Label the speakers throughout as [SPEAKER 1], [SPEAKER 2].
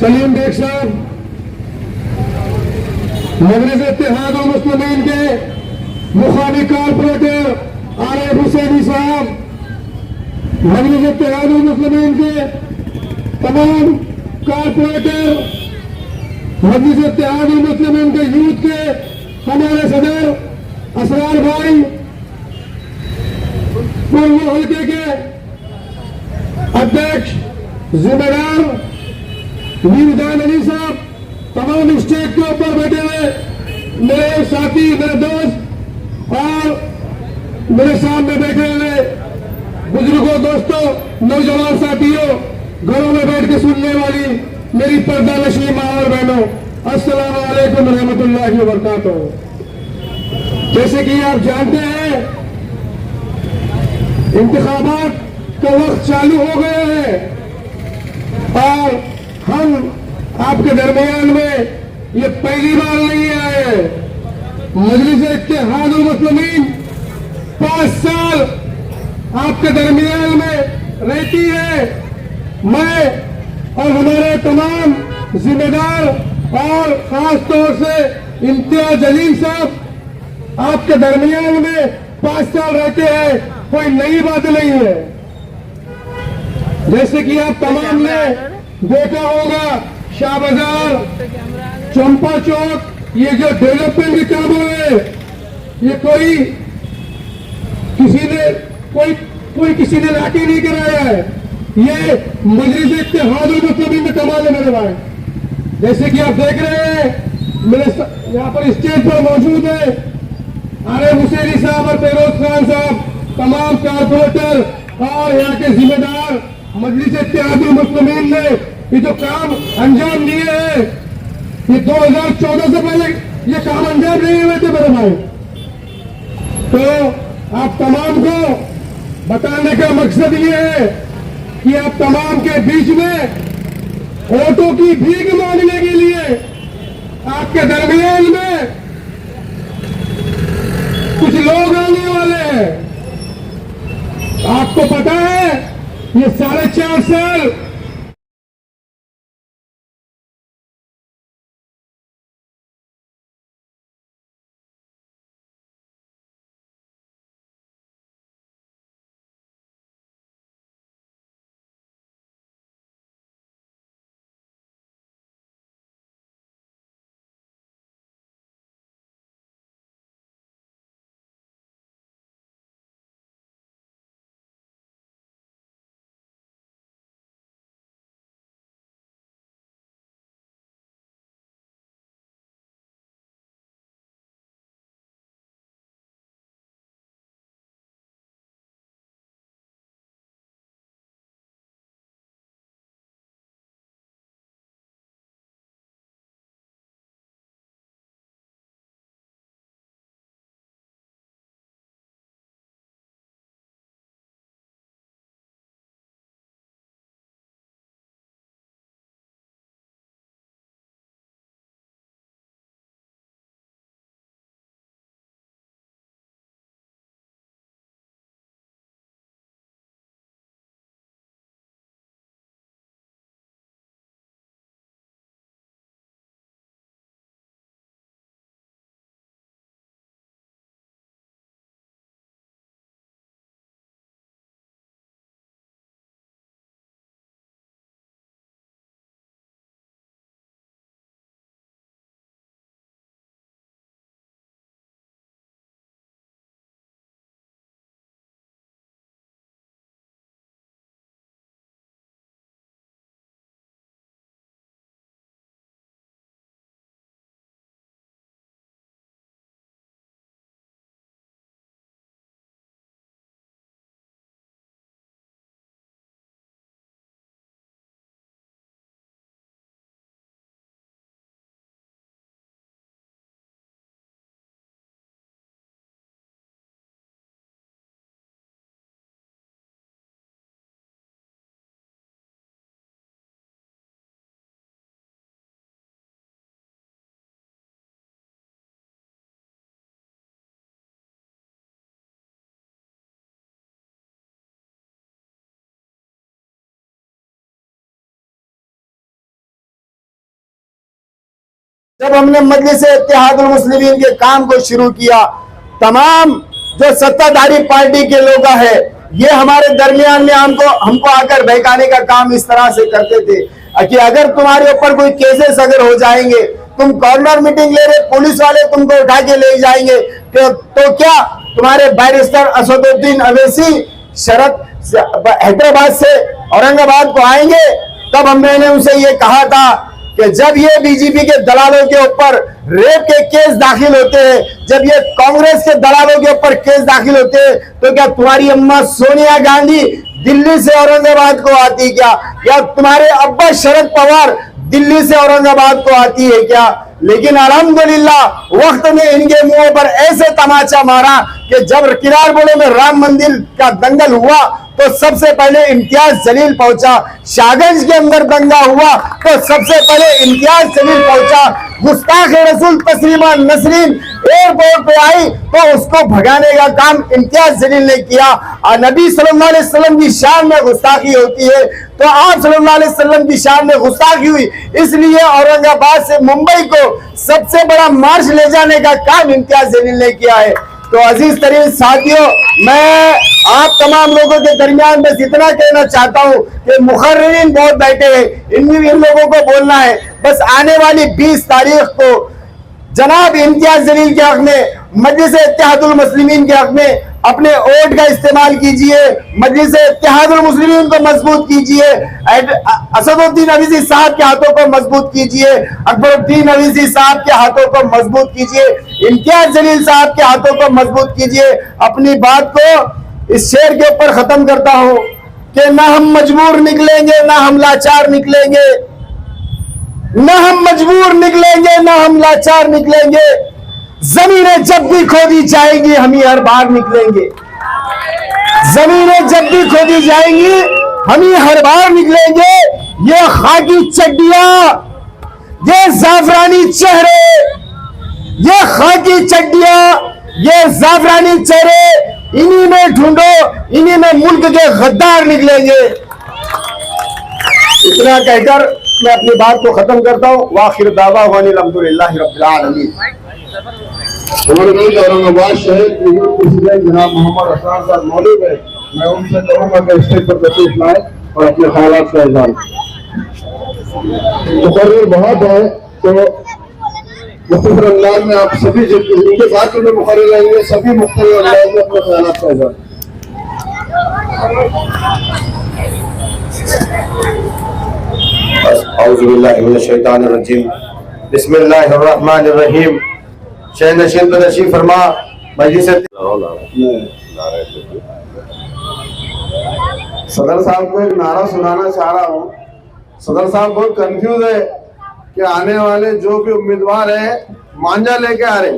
[SPEAKER 1] Salim bag साहब, मजलिस इत्तेहाद उल मुस्लिमीन के मुखालिफ कारपोरेटर आरिफ हुसैनी साहब, मजलिस इत्तेहाद उल मुस्लिमीन के तमाम कारपोरेटर, मजलिस इत्तेहाद उल मुस्लिमीन के यूथ के हमारे सदर असरार भाई, पूर्व हल्के के अध्यक्ष जिम्मेदार मीरजान अली साहब, तमाम स्टेज के ऊपर बैठे हुए मेरे साथी, मेरे दोस्त और मेरे सामने बैठे हुए बुजुर्गों, दोस्तों, नौजवान साथियों, घरों में बैठ के सुनने वाली मेरी पर्दा नशीं माँ और बहनों, अस्सलाम वालेकुम रहमतुल्लाहि व बरकातुहू। जैसे कि आप जानते हैं, इंतखाबात का वक्त चालू हो गया है और हम आपके दरमियान में ये पहली बार नहीं आए। मजलिस इत्तेहाद उल मुस्लिमीन 5 साल आपके दरमियान में रहती है। मैं और हमारे तमाम जिम्मेदार और खास तौर से इम्तियाज जलील साहब आपके दरमियान में 5 साल रहते हैं, कोई नई बात नहीं है। जैसे कि आप तमाम ने देखा होगा, शाह बाजार, चंपा चौक, ये जो डेवलपमेंट के काम हुए, ये किसी ने लाठी नहीं कराया है, ये मजलिस इत्तेहाद उल मुस्लिमीन में कमाल है मेरे भाई। जैसे कि आप देख रहे हैं, मेरे यहाँ पर स्टेज पर मौजूद है आरिफ हुसैनी साहब और बेरोज खान साहब, तमाम कारपोरेटर और यहाँ के जिम्मेदार। मजलिस इत्तेहाद उल मुस्लिमीन ने ये जो काम अंजाम दिए हैं, ये 2014 से पहले ये काम अंजाम नहीं हुए थे मेरे भाई। तो आप तमाम को बताने का मकसद ये है कि आप तमाम के बीच में वोटों की भीख मांगने के लिए आपके दरमियान में कुछ लोग आने वाले हैं। आपको पता है, ये 4.5 साल
[SPEAKER 2] जब हमने मजलिस इत्तेहादुल मुस्लिमीन के काम को शुरू किया, तमाम जो सत्ताधारी पार्टी के लोग है ये हमारे दरमियान में हमको आकर बहकाने का काम इस तरह से करते थे कि अगर तुम्हारे ऊपर कोई केसेस अगर हो जाएंगे, तुम कॉर्नर मीटिंग ले रहे, पुलिस वाले तुमको उठा के ले जाएंगे, तो क्या तुम्हारे बैरिस्टर असदुद्दीन अवैसी शरद हैदराबाद से औरंगाबाद को आएंगे? तब मैंने उनसे ये कहा था कि जब ये बीजेपी के दलालों के ऊपर रेप के केस दाखिल होते हैं, जब ये कांग्रेस के दलालों के ऊपर केस दाखिल होते हैं, तो क्या तुम्हारी अम्मा सोनिया गांधी दिल्ली से औरंगाबाद को आती क्या? या तुम्हारे अब्बा शरद पवार दिल्ली से औरंगाबाद को आती है क्या? लेकिन अल्हम्दुलिल्लाह वक्त ने इनके मुंह पर ऐसे तमाचा मारा कि जब किनारबोले में राम मंदिर का दंगल हुआ तो सबसे पहले इम्तियाज जलील पहुंचा, शाहगंज के अंदर दंगा हुआ तो सबसे पहले इम्तियाज जलील पहुंचा, गुस्ताख रसूल तस्लीमा नसरीन एयरपोर्ट पे आई तो उसको भगाने का काम इम्तियाज जलील ने किया। और नबी सल्लल्लाहु अलैहि वसल्लम की शान में गुस्ताखी होती है तो आप सल्लल्लाहु अलैहि वसल्लम की शान में गुस्ताखी हुई, इसलिए औरंगाबाद से मुंबई को सबसे बड़ा मार्च ले जाने का काम इम्तियाज जलील ने किया है। तो अजीज तरीन साथियों, मैं आप तमाम लोगों के दरमियान बस इतना कहना चाहता हूं कि मुखर्रिरीन बहुत बैठे हैं, इन लोगों को बोलना है बस आने वाली 20 तारीख को जनाब इम्तियाज जलील के हक में, मजलिस इत्तेहादुल मुस्लिमीन के हक में अपने वोट का इस्तेमाल कीजिए, मजलिस इत्तेहादुल मुस्लिमीन को मजबूत कीजिए, असदुद्दीन अवैसी साहब के हाथों को मजबूत कीजिए, अकबरुद्दीन अवैसी साहब के हाथों को मजबूत कीजिए, इम्तियाज जलील साहब के हाथों को मजबूत कीजिए। अपनी बात को इस शेर के ऊपर खत्म करता हूं कि ना हम मजबूर निकलेंगे ना हम लाचार निकलेंगे, ना हम मजबूर निकलेंगे ना हम लाचार निकलेंगे, जमीनें जब भी खोदी जाएंगी हम ही हर बार निकलेंगे, जमीनें जब भी खोदी जाएंगी हम ही हर बार निकलेंगे। ये खाकी चड्डियां, ये जाफरानी चेहरे, ये खाकी चड्डियां, ये जाफरानी चेहरे, इन्हीं में ढूंढो, इन्हीं में मुल्क के गद्दार निकलेंगे। इतना कहकर मैं अपनी बात को खत्म करता हूँ। वाखिर दावा अल्हम्दुलिल्लाहि रब्बिल आलमीन।
[SPEAKER 1] औरंगाबाद शहर के प्रेसिडेंट जनाब मोहम्मद असरार साहब मौजूद है, मैं उनसे कहूँगा कि स्टेज पर तशरीफ लाए और अपने ख्यालात का इज़हार। मुकर्रर बहुत है तो मुख्तसर अंदाज में आप सभी इनके साथ जो मुकर्रर रहेंगे सभी मुख्तलिफ अंदाज में अपने ख्यालात का इज़हार।
[SPEAKER 3] औज़ु बिल्लाहि मिनश शैतानिर रजीम, बिस्मिल्लाहिर रहमानिर रहीम। शहर नशीन तो नशीब फरमा मजलिस।
[SPEAKER 4] सदर साहब को एक नारा सुनाना चाह रहा हूँ। सदर साहब बहुत कंफ्यूज है कि आने वाले जो भी उम्मीदवार है मांझा लेके आ रहे,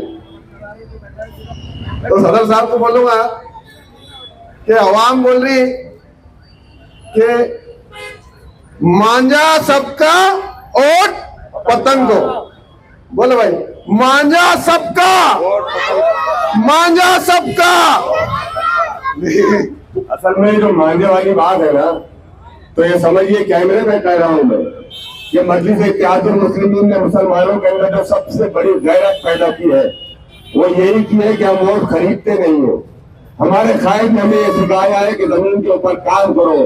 [SPEAKER 4] तो सदर साहब को बोलूंगा कि अवाम बोल रही कि मांझा सबका और पतंग को, बोलो भाई, मांझा सबका, मांझा सबका।
[SPEAKER 1] असल में जो मांझे वाली बात है ना, तो ये समझिए कैमरे में कह रहा हूं मैं, ये मजलिस इत्तेहादुल मुस्लिमीन ने मुसलमानों के अंदर जो सबसे बड़ी गैरत पैदा की है वो यही की है कि हम वोट खरीदते नहीं हो। हमारे कायद ने हमें ये सिखाया है कि जमीन के ऊपर काम करो,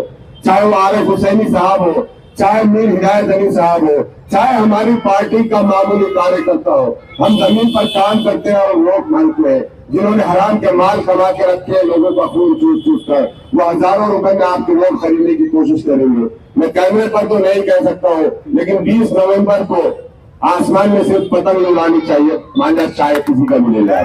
[SPEAKER 1] चाहे वो आरिफ हुसैनी साहब हो, चाहे मीर हिदायत अली साहब हो, चाहे हमारी पार्टी का मामूली कार्यकर्ता हो, हम जमीन पर काम करते हैं और वोट मांगते हैं। जिन्होंने हराम के माल कमा के रखे हैं लोगों का खून चूस चूस कर, वो हजारों रुपए में आपके वोट खरीदने की कोशिश करेंगे। मैं कैमरे पर तो नहीं कह सकता हूँ, लेकिन 20 नवंबर को आसमान में सिर्फ पतंग उड़ानी चाहिए, मांझा चाहे किसी का मिले जाए।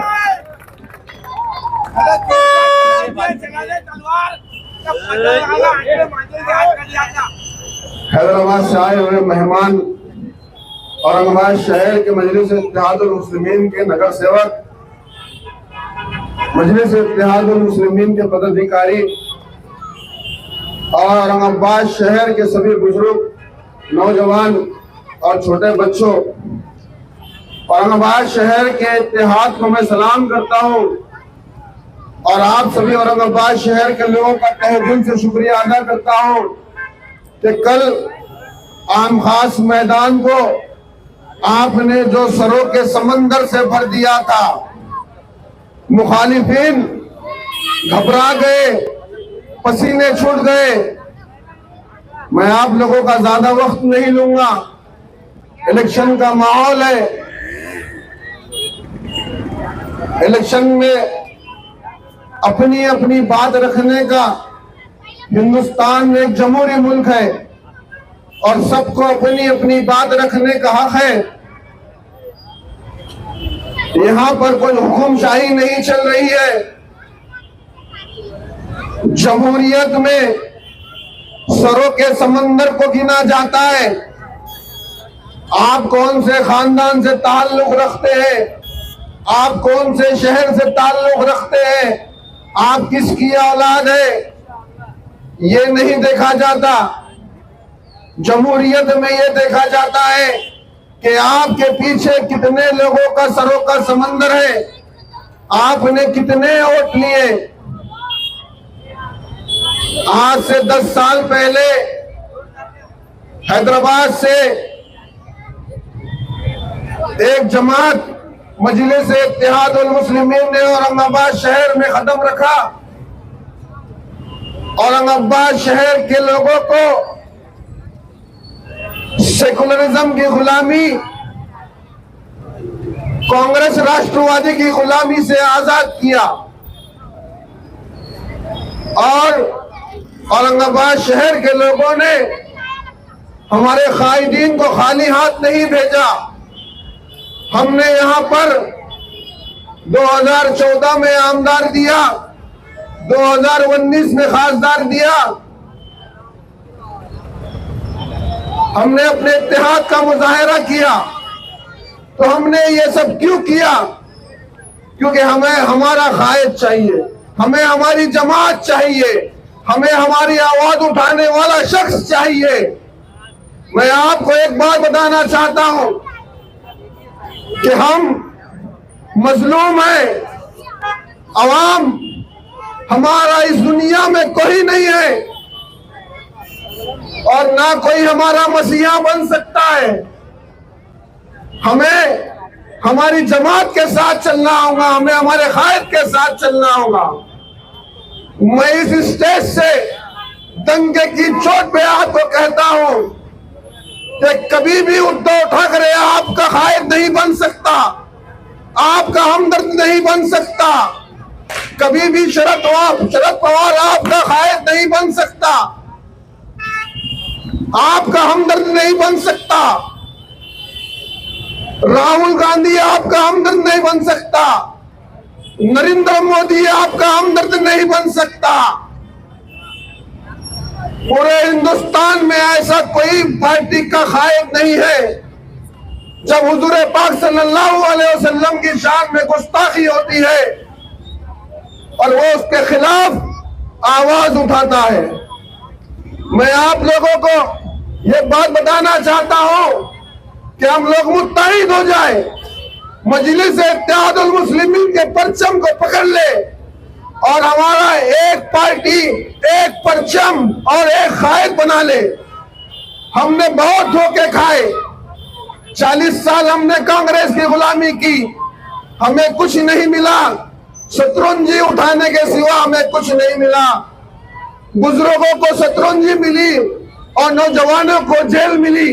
[SPEAKER 4] हैदराबाद से आए हुए मेहमान, औरंगाबाद शहर के मजलिस इत्तेहादुल मुस्लिमीन के नगर सेवक, मजलिस इत्तेहादुल मुस्लिमीन के पदाधिकारी और औरंगाबाद शहर के सभी बुजुर्ग, नौजवान और छोटे बच्चों, औरंगाबाद शहर के इत्तेहाद को मैं सलाम करता हूं और आप सभी औरंगाबाद शहर के लोगों का तहे दिल से शुक्रिया अदा करता हूं कि कल आम खास मैदान को आपने जो सरों के समंदर से भर दिया था, मुखालिफिन घबरा गए, पसीने छूट गए। मैं आप लोगों का ज्यादा वक्त नहीं लूंगा, इलेक्शन का माहौल है। इलेक्शन में अपनी अपनी बात रखने का, हिंदुस्तान एक जमहूरी मुल्क है और सबको अपनी अपनी बात रखने का हक है। यहां पर कोई हुक्मशाही नहीं चल रही है। जमहूरियत में सरों के समंदर को गिना जाता है। आप कौन से खानदान से ताल्लुक रखते हैं, आप कौन से शहर से ताल्लुक रखते हैं, आप किसकी औलाद है, ये नहीं देखा जाता। जमहूरियत में ये देखा जाता है कि आपके पीछे कितने लोगों का सरों का समंदर है, आपने कितने वोट लिए। आज से 10 साल पहले हैदराबाद से एक जमात मजलिस इत्तेहादुल मुस्लिमीन ने औरंगाबाद शहर में कदम रखा। औरंगाबाद शहर के लोगों को सेकुलरिज्म की गुलामी, कांग्रेस राष्ट्रवादी की गुलामी से आजाद किया और औरंगाबाद शहर के लोगों ने हमारे कायदीन को खाली हाथ नहीं भेजा। हमने यहां पर 2014 में आमदार दिया, 2019 में खासदार दिया। हमने अपने इत्तेहाद का मुजाहिरा किया। तो हमने ये सब क्यों किया? क्योंकि हमें हमारा कायद चाहिए, हमें हमारी जमात चाहिए, हमें हमारी आवाज उठाने वाला शख्स चाहिए। मैं आपको एक बात बताना चाहता हूं कि हम मजलूम हैं, अवाम हमारा इस दुनिया में कोई नहीं है और ना कोई हमारा मसीहा बन सकता है। हमें हमारी जमात के साथ चलना होगा, हमें हमारे कायद के साथ चलना होगा। मैं इस स्टेज से दंगे की चोट पे आपको कहता हूं कि कभी भी उद्धव ठाकरे आपका कायद नहीं बन सकता, आपका हमदर्द नहीं बन सकता। कभी भी शरद पवार आपका कायद नहीं बन सकता, आपका हमदर्द नहीं बन सकता। राहुल गांधी आपका हमदर्द नहीं बन सकता, नरेंद्र मोदी आपका हमदर्द नहीं बन सकता। पूरे हिंदुस्तान में ऐसा कोई पार्टी का कायद नहीं है। जब हुजूर पाक सल्लल्लाहु अलैहि वसल्लम की शान में गुस्ताखी होती है और वो उसके खिलाफ आवाज उठाता है। मैं आप लोगों को ये बात बताना चाहता हूं कि हम लोग मुत्तहिद हो जाए, मजलिस इत्तेहादुल मुस्लिमीन के परचम को पकड़ ले और हमारा एक पार्टी, एक परचम और एक कायद बना ले। हमने बहुत धोखे खाए, 40 साल हमने कांग्रेस की गुलामी की, हमें कुछ नहीं मिला। शतरंजी उठाने के सिवा हमें कुछ नहीं मिला। बुजुर्गों को शतरंजी मिली और नौजवानों को जेल मिली।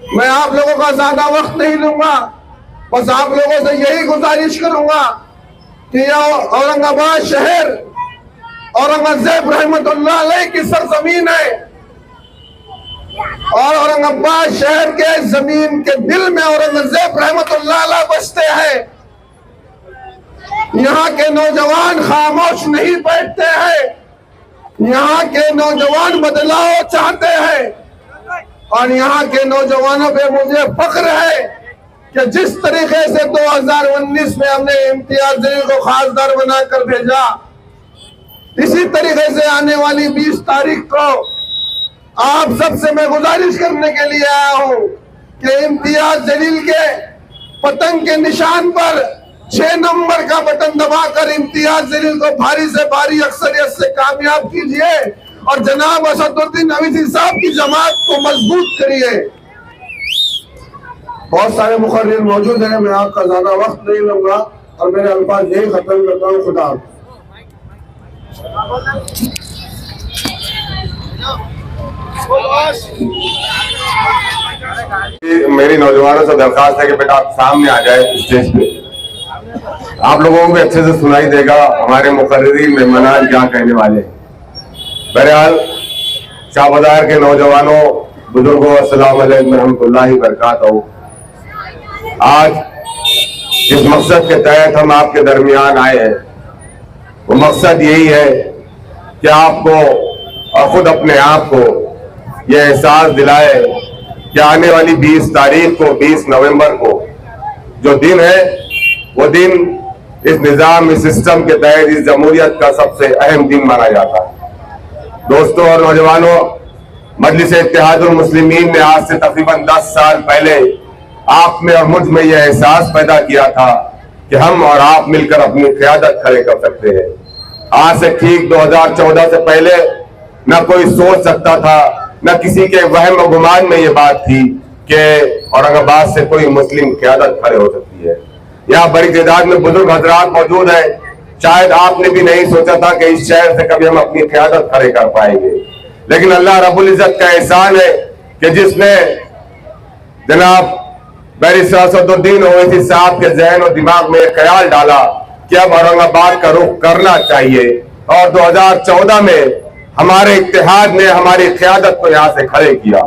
[SPEAKER 4] मैं आप लोगों का ज्यादा वक्त नहीं लूंगा, बस आप लोगों से यही गुजारिश करूंगा कि यह औरंगाबाद शहर औरंगजेब रहमतुल्लाह अलैह की सरजमीन है और औरंगाबाद शहर के जमीन के दिल में औरंगजेब रहमतुल्लाह अलैह बसते हैं। यहाँ के नौजवान खामोश नहीं बैठते हैं, यहाँ के नौजवान बदलाव चाहते हैं और यहाँ के नौजवानों पे मुझे फख्र है कि जिस तरीके से 2019 में हमने इम्तियाज जलील को खासदार बनाकर भेजा, इसी तरीके से आने वाली 20 तारीख को आप सबसे मैं गुजारिश करने के लिए आया हूं कि इम्तियाज जलील के पतंग के निशान पर 6 नंबर का बटन दबाकर इम्तियाज जलील को भारी से भारी अक्सरियत से कामयाब कीजिए और जनाब असदुद्दीन अवीसी साहब की जमात को मजबूत करिए। बहुत सारे मुखर्रिर मौजूद हैं, मैं आपका ज्यादा वक्त नहीं लूंगा और मेरे अल्फाज यही खत्म करता हूँ। खुदा हाफ़िज़।
[SPEAKER 3] मेरी नौजवानों से दरखास्त है कि बेटा आप सामने आ जाए स्टेज पे, आप लोगों को भी अच्छे से सुनाई देगा हमारे मुकर्रिरीन मेहमान क्या कहने वाले हैं। बहरहाल शाह बाजार के नौजवानों, बुजुर्गों, अस्सलाम वालेकुम रहमतुल्लाहि बरकातहू। आज जिस मकसद के तहत हम आपके दरमियान आए हैं वो मकसद यही है कि आपको और खुद अपने आप को यह एहसास दिलाए कि आने वाली 20 तारीख को, 20 नवंबर को जो दिन है वो दिन इस निज़ाम, इस सिस्टम के तहत, इस जमहूरियत का सबसे अहम दिन माना जाता है। दोस्तों और नौजवानों, मजलिस इत्तेहादुल मुस्लिमीन ने आज से तकरीबन 10 साल पहले आप में और मुझ में यह एहसास पैदा किया था कि हम और आप मिलकर अपनी क़यादत खड़े कर सकते हैं। आज से ठीक 2014 से पहले न कोई सोच सकता था, न किसी के वहम और गुमान में ये बात थी कि औरंगाबाद से कोई मुस्लिम क़यादत खड़े हो सकती है। यहाँ बड़ी तादाद में बुजुर्ग हजरात मौजूद है, शायद आपने भी नहीं सोचा था कि इस शहर से कभी हम अपनी क़यादत खड़े कर पाएंगे, लेकिन अल्लाह रब्बुल इज्जत का एहसान है कि जिसने जनाब बैरिस्टर असदुद्दीन ओवैसी साहब के जहन और दिमाग में ख्याल डाला कि अब औरंगाबाद का रुख करना चाहिए, और 2014 में हमारे इत्तेहाद ने हमारी क़यादत को यहाँ से खड़े किया।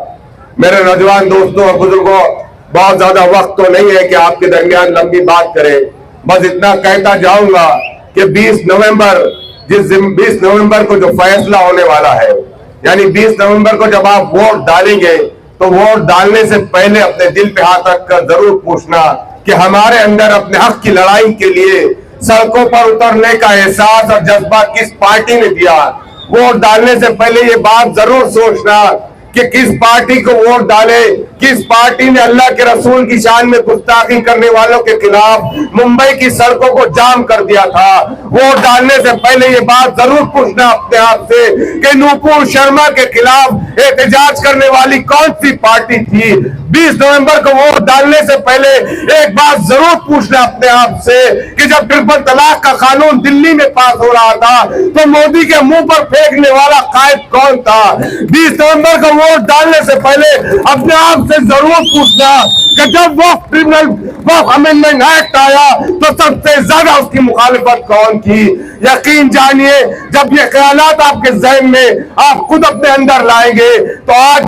[SPEAKER 3] मेरे नौजवान दोस्तों और बुजुर्गों, बहुत ज्यादा वक्त तो नहीं है कि आपके दरमियान लंबी बात करें, बस इतना कहता जाऊंगा कि 20 नवंबर को जो फैसला होने वाला है, यानी 20 नवंबर को जब आप वोट डालेंगे तो वोट डालने से पहले अपने दिल पे हाथ रखकर जरूर पूछना कि हमारे अंदर अपने हक की लड़ाई के लिए सड़कों पर उतरने का एहसास और जज्बा किस पार्टी ने दिया। वोट डालने से पहले ये बात जरूर सोचना कि किस पार्टी को वोट डाले, किस पार्टी ने अल्लाह के रसूल की शान में गुस्ताखी करने वालों के खिलाफ मुंबई की सड़कों को जाम कर दिया था। वोट डालने से पहले ये बात जरूर पूछना अपने आप से कि नूपुर शर्मा के खिलाफ एहतजाज करने वाली कौन सी पार्टी थी। 20 नवंबर को वोट डालने से पहले एक बात जरूर पूछना अपने आप से कि जब ट्रिपल तलाक का कानून दिल्ली में पास हो रहा था तो मोदी के मुंह पर फेंकने वाला कायद कौन था। 20 नवंबर को वोट डालने से पहले अपने आप से जरूर पूछना कि जब वक्फ अमेंडमेंट एक्ट आया तो सबसे ज्यादा उसकी मुखालिफत कौन की। यकीन जानिए जब ये ख्यालात आपके ज़हन में आप खुद अपने अंदर लाएंगे तो आज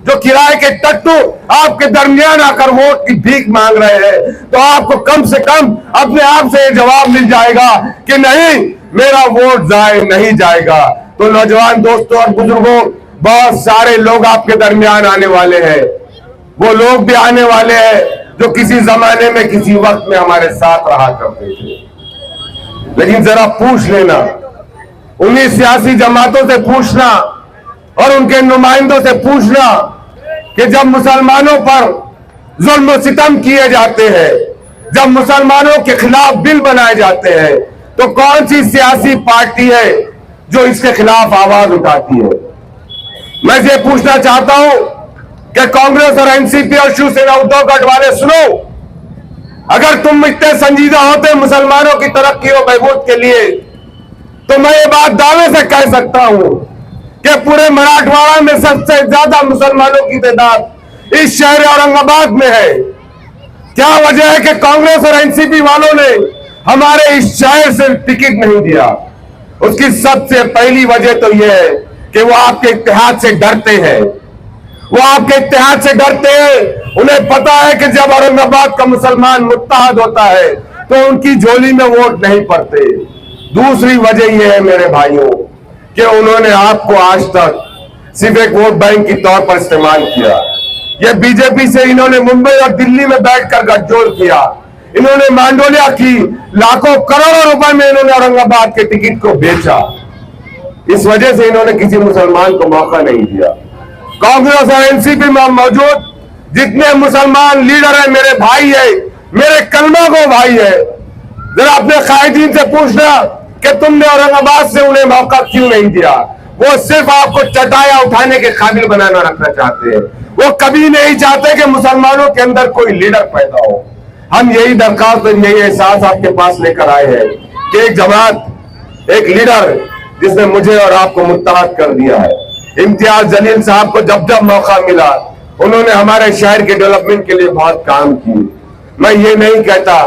[SPEAKER 3] जो किराए के टट्टू आपके दरमियान आकर वोट की भीख मांग रहे हैं तो आपको कम से कम अपने आप से जवाब मिल जाएगा कि नहीं, मेरा वोट जाए नहीं जाएगा। तो नौजवान दोस्तों और बुजुर्गों, बहुत सारे लोग आपके दरमियान आने वाले हैं, वो लोग भी आने वाले हैं जो किसी जमाने में किसी वक्त में हमारे साथ रहा करते थे। लेकिन जरा पूछ लेना, उन्हीं सियासी जमातों से पूछना और उनके नुमाइंदों से पूछना कि जब मुसलमानों पर जुल्म और सितम किए जाते हैं, जब मुसलमानों के खिलाफ बिल बनाए जाते हैं, तो कौन सी सियासी पार्टी है जो इसके खिलाफ आवाज उठाती है। मैं ये पूछना चाहता हूं कि कांग्रेस और एनसीपी और शिवसेना उद्धव गठ वाले सुनो, अगर तुम इतने संजीदा होते मुसलमानों की तरक्की और बहबूद के लिए तो मैं ये बात दावे से कह सकता हूं कि पूरे मराठवाड़ा में सबसे ज्यादा मुसलमानों की तादाद इस शहर औरंगाबाद में है। क्या वजह है कि कांग्रेस और एनसीपी वालों ने हमारे इस शहर से टिकट नहीं दिया? उसकी सबसे पहली वजह तो यह है कि वो आपके इत्तेहाद से डरते हैं। वो आपके इत्तेहाद से डरते हैं। उन्हें पता है कि जब औरंगाबाद का मुसलमान मुत्तहद होता है तो उनकी झोली में वोट नहीं पड़ते। दूसरी वजह यह है मेरे भाइयों कि उन्होंने आपको आज तक सिर्फ एक वोट बैंक की तौर पर इस्तेमाल किया। ये बीजेपी से इन्होंने मुंबई और दिल्ली में बैठकर गठजोड़ किया, इन्होंने मांडोलिया की, लाखों करोड़ों रुपए में इन्होंने औरंगाबाद के टिकट को बेचा। इस वजह से इन्होंने किसी मुसलमान को मौका नहीं दिया। कांग्रेस और एनसीपी में मौजूद जितने मुसलमान लीडर हैं मेरे भाई है, मेरे कलमा को भाई है, जरा अपने कायदीन से पूछना कि तुमने औरंगाबाद से उन्हें मौका क्यों नहीं दिया। वो सिर्फ आपको चटाया उठाने के काबिल बनाना रखना चाहते हैं। वो कभी नहीं चाहते कि मुसलमानों के अंदर कोई लीडर पैदा हो। हम यही दरखास्त और यही एहसास आपके पास लेकर आए हैं कि एक जमात, एक लीडर जिसने मुझे और आपको मुत्तहद कर दिया है। इम्तियाज जलील साहब को जब जब मौका मिला उन्होंने हमारे शहर के डेवलपमेंट के लिए बहुत काम किए। मैं ये नहीं कहता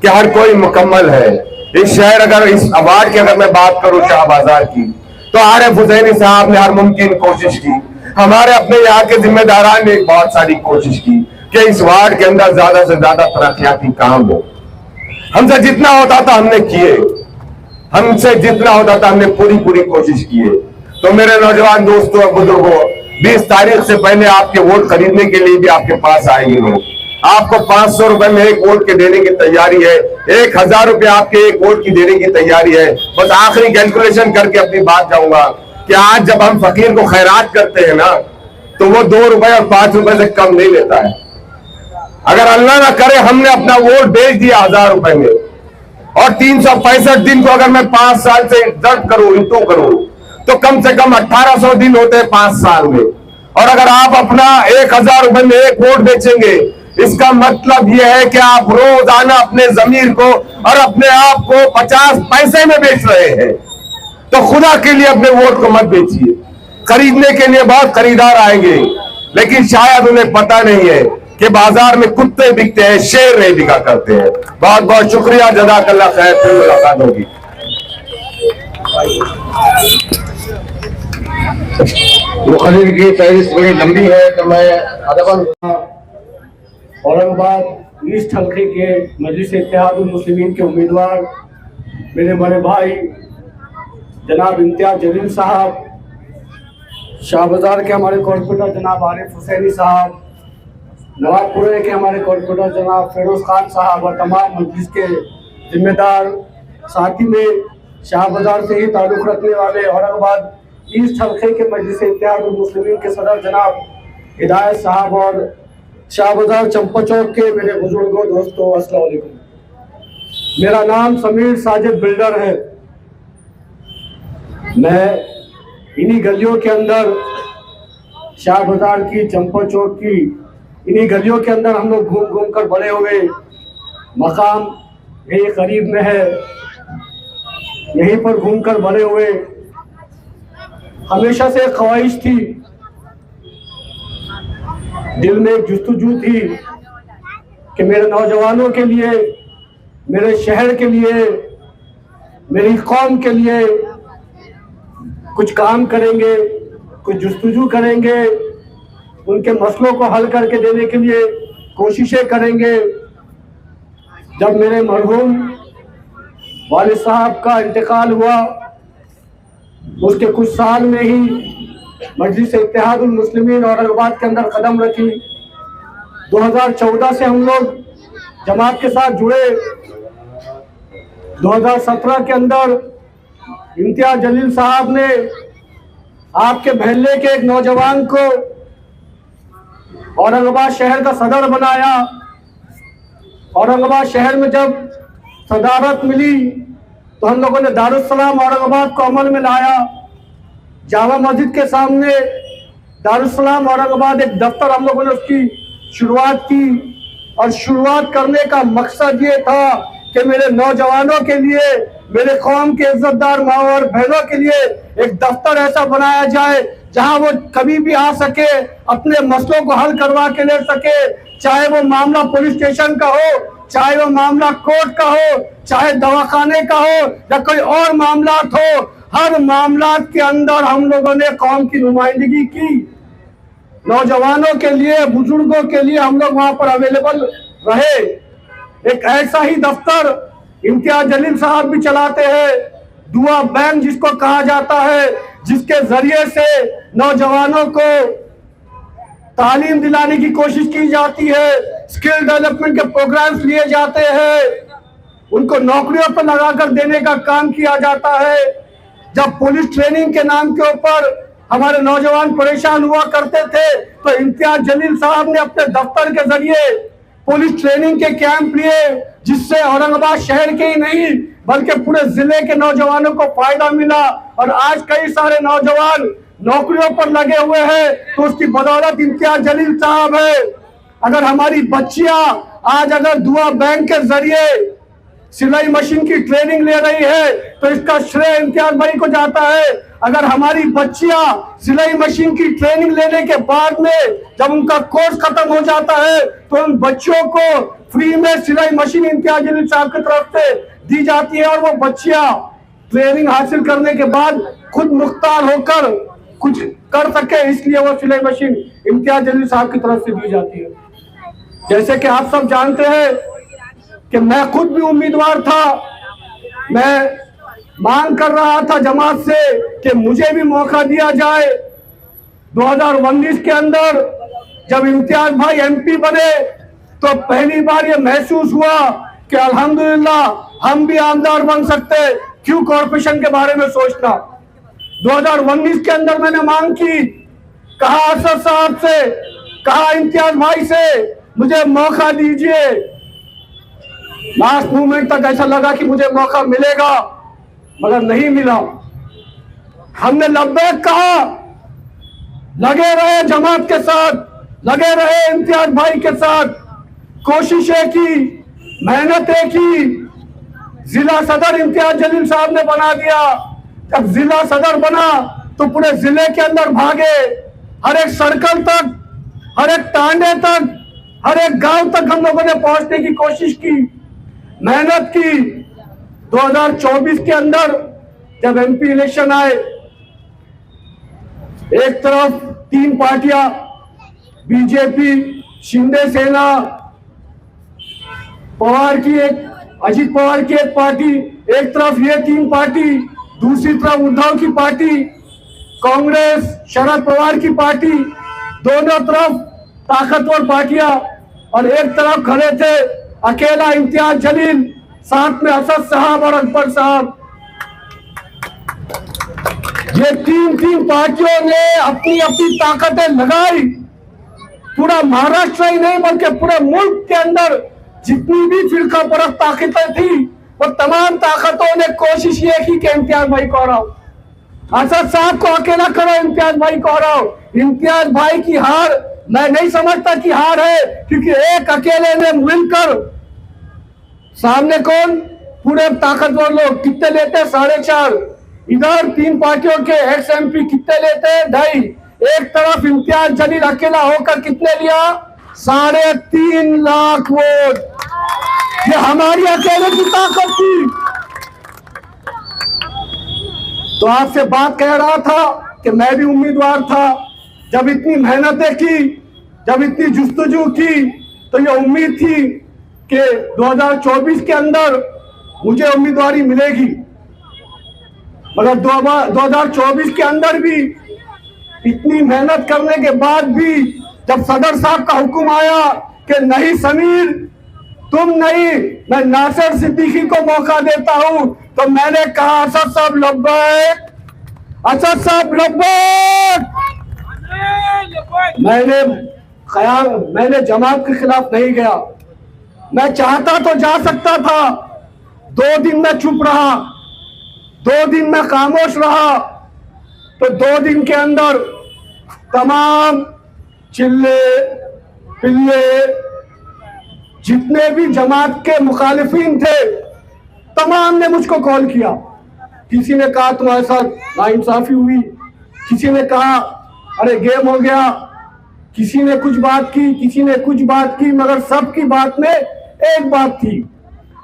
[SPEAKER 3] कि हर कोई मुकम्मल है। इस शहर, अगर इस अवार्ड की अगर मैं बात करूं शाह बाजार की, तो आरिफ हुसैनी साहब ने हर मुमकिन कोशिश की। हमारे अपने यहाँ के जिम्मेदारान ने बहुत सारी कोशिश की कि इस वार्ड के अंदर ज्यादा से ज्यादा तरक्याती काम हो। हमसे जितना होता था हमने किए, हमसे जितना होता था हमने पूरी कोशिश किए। तो मेरे नौजवान दोस्तों और बुजुर्गों, 20 तारीख से पहले आपके वोट खरीदने के लिए भी आपके पास आएंगे लोग। आपको 500 रुपए में एक वोट के देने की तैयारी है, 1000 रुपए आपके एक वोट की देने की तैयारी है। बस आखिरी कैलकुलेशन करके अपनी बात जाऊंगा कि आज जब हम फकीर को खैरात करते हैं ना, तो वो 2 रुपए और 5 रुपए से कम नहीं लेता है। अगर अल्लाह ना करे हमने अपना वोट बेच दिया 1000 रुपए में, और 365 दिन को अगर मैं 5 साल से दर्द करूं, इंटू करूं, तो कम से कम 1800 दिन होते हैं 5 साल में। और अगर आप अपना 1000 रुपए में एक वोट बेचेंगे, इसका मतलब यह है कि आप रोजाना अपने जमीर को और अपने आप को 50 पैसे में बेच रहे हैं। तो खुदा के लिए अपने वोट को मत बेचिए। खरीदने के लिए बहुत खरीदार आएंगे, लेकिन शायद उन्हें पता नहीं है कि बाजार में कुत्ते बिकते हैं, शेर नहीं बिका करते हैं। बहुत बहुत शुक्रिया, जज़ाकल्लाह खैर। फिर मुलाकात होगी।
[SPEAKER 1] मुखर्रिर की फहरिस्त बड़ी लंबी है, तो मैं अदबन औरंगाबाद ईस्ट हल्के के मजलिस इत्तेहादुल मुस्लिमीन के उम्मीदवार मेरे बड़े भाई जनाब इम्तियाज जलील साहब, शाह बाजार के हमारे कॉर्पोरेटर जनाब आरिफ हुसैनी साहब, नवाबपुरे के हमारे कॉर्पोरेटर जनाब फिरोज खान साहब और तमाम मजलिस के जिम्मेदार, साथ ही में शाह बाजार से ही ताल्लुक़ रखने वाले औरंगाबाद ईस्ट हल्के के मजलिस इत्तेहादुल मुस्लिमीन के सदर जनाब हिदायत साहब और शाह बाजार चंपा चौक के मेरे बुजुर्गों, दोस्तों, अस्सलाम वालेकुम। मेरा नाम समीर साजिद बिल्डर है। मैं इन्हीं गलियों के अंदर, शाह बाजार की, चंपा चौक की इन्हीं गलियों के अंदर हम लोग घूम कर बड़े हुए। मकाम यही करीब में है, यहीं पर घूम कर बड़े हुए। हमेशा से एक ख्वाहिश थी, दिल में एक जुस्तजू थी कि मेरे नौजवानों के लिए, मेरे शहर के लिए, मेरी कौम के लिए कुछ काम करेंगे, कुछ जुस्तजू करेंगे, उनके मसलों को हल करके देने के लिए कोशिशें करेंगे। जब मेरे मरहूम वालिद साहब का इंतकाल हुआ, उसके कुछ साल में ही मजलिस इत्तेहादुल मुस्लिमीन औरंगाबाद के अंदर कदम रखी। 2014 से हम लोग जमात के साथ जुड़े। 2017 के अंदर इम्तियाज जलील साहब ने आपके महल्ले के एक नौजवान को औरंगाबाद शहर का सदर बनाया। औरंगाबाद शहर में जब सदारत मिली तो हम लोगों ने दारुस्सलाम औरंगाबाद को अमल में लाया। जामा मस्जिद के सामने दारुस्सलाम औरंगाबाद एक दफ्तर हम लोगों ने उसकी शुरुआत की, और शुरुआत करने का मकसद ये था कि मेरे नौजवानों के लिए, मेरे कौम के इज्जतदार माँ और बहनों के लिए एक दफ्तर ऐसा बनाया जाए जहां वो कभी भी आ सके, अपने मसलों को हल करवा के ले सके। चाहे वो मामला पुलिस स्टेशन का हो, चाहे वो मामला कोर्ट का हो, चाहे दवाखाने का हो या कोई और मामलात हो, हर मामलात के अंदर हम लोगों ने कौम की नुमाइंदगी की। नौजवानों के लिए, बुजुर्गों के लिए हम लोग वहां पर अवेलेबल रहे। एक ऐसा ही दफ्तर इम्तियाज जलील साहब भी चलाते हैं, दुआ बैंक जिसको कहा जाता है, जिसके जरिए से नौजवानों को तालीम दिलाने की कोशिश की जाती है, स्किल डेवलपमेंट के प्रोग्राम्स लिए जाते हैं, उनको नौकरियों पर लगाकर देने का काम किया जाता है। जब पुलिस ट्रेनिंग के नाम के ऊपर हमारे नौजवान परेशान हुआ करते थे तो इम्तियाज जलील साहब ने अपने दफ्तर के जरिए पुलिस ट्रेनिंग के कैंप लिए, जिससे औरंगाबाद शहर के ही नहीं बल्कि पूरे जिले के नौजवानों को फायदा मिला। और आज कई सारे नौजवान
[SPEAKER 5] नौकरियों पर लगे हुए हैं तो उसकी बदौलत इम्तियाज जलील साहब है। अगर हमारी बच्चियां आज अगर दुआ बैंक के जरिए सिलाई मशीन की ट्रेनिंग ले रही है तो इसका श्रेय इम्तियाज भाई को जाता है। अगर हमारी बच्चियां सिलाई मशीन की ट्रेनिंग लेने के बाद में जब उनका कोर्स खत्म हो जाता है तो उन बच्चों को फ्री में सिलाई मशीन इम्तियाज जलील साहब की तरफ से दी जाती है और वो बच्चियां ट्रेनिंग हासिल करने के बाद खुद मुख्तार होकर कुछ कर सके, इसलिए वो सिलाई मशीन इम्तियाज जलील साहब की तरफ से दी जाती है। जैसे कि आप सब जानते हैं कि मैं खुद भी उम्मीदवार था, मैं मांग कर रहा था जमात से कि मुझे भी मौका दिया जाए। 2019 के अंदर जब इम्तियाज भाई एमपी बने तो पहली बार ये महसूस हुआ कि अल्हम्दुलिल्लाह हम भी आमदार बन सकते, क्यों कॉर्पोरेशन के बारे में सोचना। 2019 के अंदर मैंने मांग की, कहा असद साहब से, कहा इम्तियाज भाई से मुझे मौका दीजिए। लास्ट मूवमेंट तक ऐसा लगा कि मुझे मौका मिलेगा, मगर नहीं मिला। हमने लब्बैक कहा, लगे रहे जमात के साथ, लगे रहे इम्तियाज भाई के साथ, कोशिशें की, मेहनतें की। जिला सदर इम्तियाज जलील साहब ने बना दिया। जब जिला सदर बना तो पूरे जिले के अंदर भागे, हर एक सर्कल तक, हर एक तांडे तक, हर एक गांव तक हम लोगों ने पहुंचने की कोशिश की, मेहनत की। 2024 के अंदर जब एमपी इलेक्शन आए, एक तरफ 3 पार्टियां, बीजेपी, शिंदे सेना, पवार की एक, अजित पवार की एक पार्टी, एक तरफ ये 3 पार्टी, दूसरी तरफ उद्धव की पार्टी, कांग्रेस, शरद पवार की पार्टी, दोनों तरफ ताकतवर पार्टियां, और एक तरफ खड़े थे अकेला इम्तियाज जलील, साथ में असद साहब और अकबर साहब। ये 3 पार्टियों ने अपनी अपनी ताकतें लगाई। पूरा महाराष्ट्र ही नहीं बल्कि पूरे मुल्क के अंदर जितनी भी फिरका परस्त ताकतें थी, वो तमाम ताकतों ने कोशिश ये की कि इम्तियाज भाई को हराओ, असद साहब को अकेला करो, इम्तियाज भाई को हराओ। इम्तियाज भाई की हार मैं नहीं समझता कि हार है, क्योंकि एक अकेले ने मिलकर, सामने कौन, पूरे ताकतवर लोग कितने लेते, 4.5, इधर 3 पार्टियों के एक्स एमपी कितने लेते, 2.5, एक तरफ इम्तियाज जलील अकेला होकर कितने लिया, 3.5 लाख वोट। ये हमारी अकेले की ताकत थी। तो आपसे बात कह रहा था कि मैं भी उम्मीदवार था। जब इतनी मेहनतें की, जब इतनी जुस्तजू की, तो ये उम्मीद थी कि 2024 के अंदर मुझे उम्मीदवारी मिलेगी। मगर 2024 के अंदर भी इतनी मेहनत करने के बाद भी जब सदर साहब का हुक्म आया कि नहीं समीर तुम नहीं, मैं नासिर सिद्दीकी को मौका देता हूं, तो मैंने कहा असद साहब लब्बैक, असद साहब लब्बैक। मैंने जमात के खिलाफ नहीं गया। मैं चाहता तो जा सकता था। 2 दिन मैं चुप रहा, 2 दिन मैं खामोश रहा, तो 2 दिन के अंदर तमाम चिल्ले पिल्ले जितने भी जमात के मुखालिफिन थे, तमाम ने मुझको कॉल किया। किसी ने कहा तुम्हारे साथ नाइंसाफी हुई, किसी ने कहा अरे गेम हो गया, किसी ने कुछ बात की, किसी ने कुछ बात की, मगर सबकी बात में एक बात थी,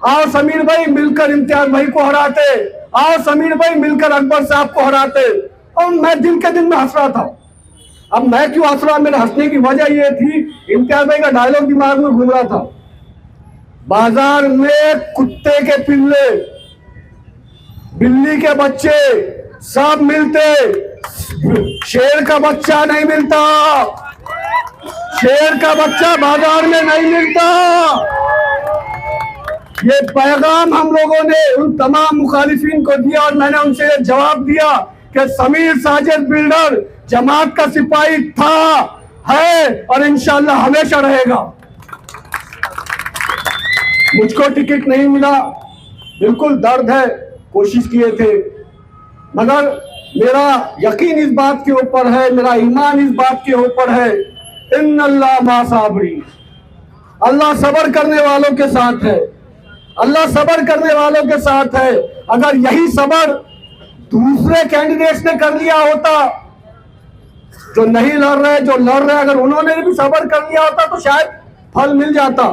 [SPEAKER 5] आओ समीर भाई मिलकर इम्तियाज भाई को हराते, आओ समीर भाई मिलकर अकबर साहब को हराते। और मैं दिन के दिन में हंस रहा था। अब मैं क्यों हंस रहा, मेरे हंसने की वजह यह थी, इम्तियाज भाई का डायलॉग दिमाग में घूम रहा था, बाजार में कुत्ते के पिल्ले, बिल्ली के बच्चे सब मिलते, शेर का बच्चा नहीं मिलता, शेर का बच्चा बाजार में नहीं मिलता। ये पैगाम हम लोगों ने उन तमाम मुखालिफिन को दिया और मैंने उनसे ये जवाब दिया कि समीर साजिद बिल्डर जमात का सिपाही था, है और इंशाअल्लाह हमेशा रहेगा। मुझको टिकट नहीं मिला, बिल्कुल दर्द है, कोशिश किए थे, मगर मेरा यकीन इस बात के ऊपर है, मेरा ईमान इस बात के ऊपर है, इन्नल्लाह मा साबरीन, अल्लाह सब्र करने वालों के साथ है, अल्लाह सब्र करने वालों के साथ है। अगर यही सब्र दूसरे कैंडिडेट्स ने कर लिया होता, जो नहीं लड़ रहे, जो लड़ रहे, अगर उन्होंने भी सब्र कर लिया होता तो शायद फल मिल जाता,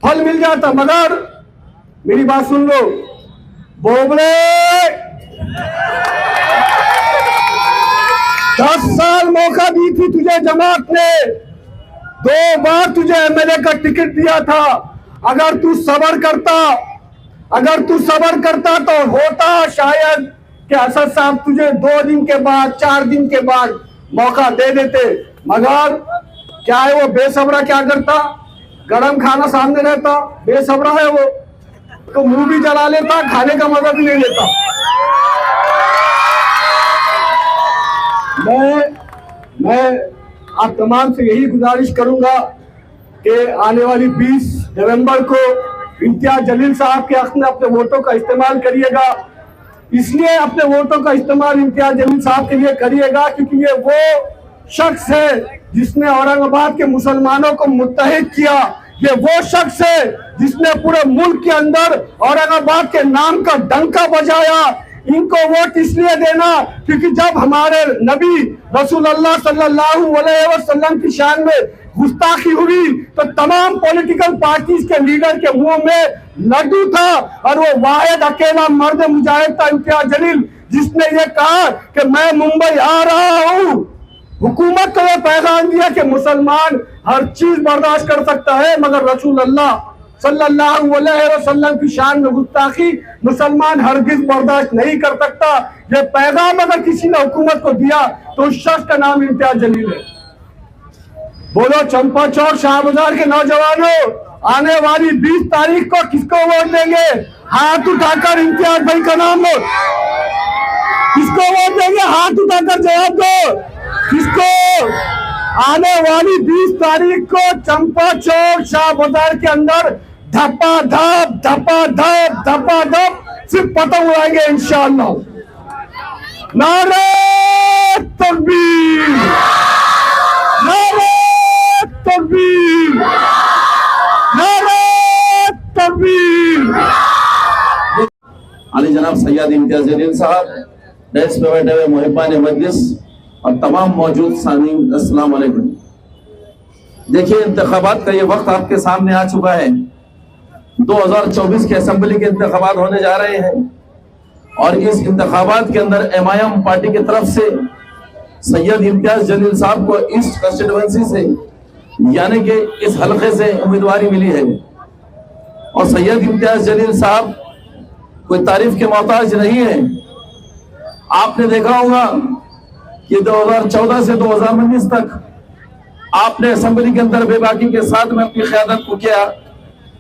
[SPEAKER 5] फल मिल जाता। मगर मेरी बात सुन लो, बोबड़े 10 साल मौका दी थी तुझे जमात ने, 2 बार तुझे एमएलए का टिकट दिया था। अगर तू सब्र करता, अगर तू सब्र करता तो होता शायद कि असद साहब तुझे 2 दिन के बाद, 4 दिन के बाद मौका दे देते। मगर क्या है वो बेसब्रा, क्या करता, गरम खाना सामने रहता, बेसब्रा है वो, तो मुंह भी जला लेता, खाने का मजा भी नहीं लेता। मैं आप तमाम से यही गुजारिश करूंगा कि आने वाली 20 नवंबर को इम्तियाज जलील साहब के हक में अपने वोटों का इस्तेमाल करिएगा। इसलिए अपने वोटों का इस्तेमाल इम्तियाज जलील साहब के लिए करिएगा क्योंकि ये वो शख्स है जिसने औरंगाबाद के मुसलमानों को मुत्तहिद किया। ये वो शख्स है जिसने पूरे मुल्क के अंदर औरंगाबाद के नाम का डंका बजाया। इनको वोट इसलिए देना क्योंकि जब हमारे नबी रसूलुल्लाह सल्लल्लाहु अलैहि वसल्लम की शान में गुस्ताखी हुई तो तमाम पॉलिटिकल पार्टीज के लीडर के मुंह में लड्डू था और वो वाहिद अकेला मर्द मुजाहिद था इम्तियाज जलील, जिसने ये कहा कि मैं मुंबई आ रहा हूँ। हुकूमत को यह पैगाम दिया कि मुसलमान हर चीज बर्दाश्त कर सकता है मगर रसूलुल्लाह सल्लल्लाहु अलैहि वसल्लम की शान में गुस्ताखी मुसलमान हरगिज बर्दाश्त नहीं कर सकता। ये पैगाम अगर किसी ने हुकूमत को दिया तो उस शख्स का नाम इम्तियाज जलील है। बोलो चंपा चौक शाह बाजार के नौजवानों, आने वाली 20 तारीख को किसको वोट देंगे? हाथ उठाकर इम्तियाज भाई का नाम लो। किसको वोट देंगे? हाथ उठाकर जवाब दो। किसको? आने वाली 20 तारीख को चंपा चौक शाह बाजार के अंदर धपा धप सिर्फ पतंग उड़ाएंगे इंशाअल्लाह। नारे तकबीर, नारे तकबीर, नारे तकबीर।
[SPEAKER 6] अली जनाब सैयद इम्तियाज जलील साहब, डेस्क पे बैठे हुए मुहिब्बान मजलिस और तमाम मौजूद सामीन, अस्सलाम वालेकुम। देखिए, इंतखाबात का ये वक्त आपके सामने आ चुका है। 2024 के असेंबली के इंतखाबात होने जा रहे हैं और इस इंतखाबात के अंदर एमआईएम पार्टी की तरफ से सैयद इम्तियाज जलील साहब को ईस्ट कंस्टिट्यूएंसी से यानी कि इस हलके से उम्मीदवारी मिली है। और सैयद इम्तियाज जलील साहब कोई तारीफ के मोहताज नहीं है। आपने देखा होगा कि 2014 से 2019 तक आपने असेंबली के अंदर बेबाकी के साथ में अपनी क़यादत को किया,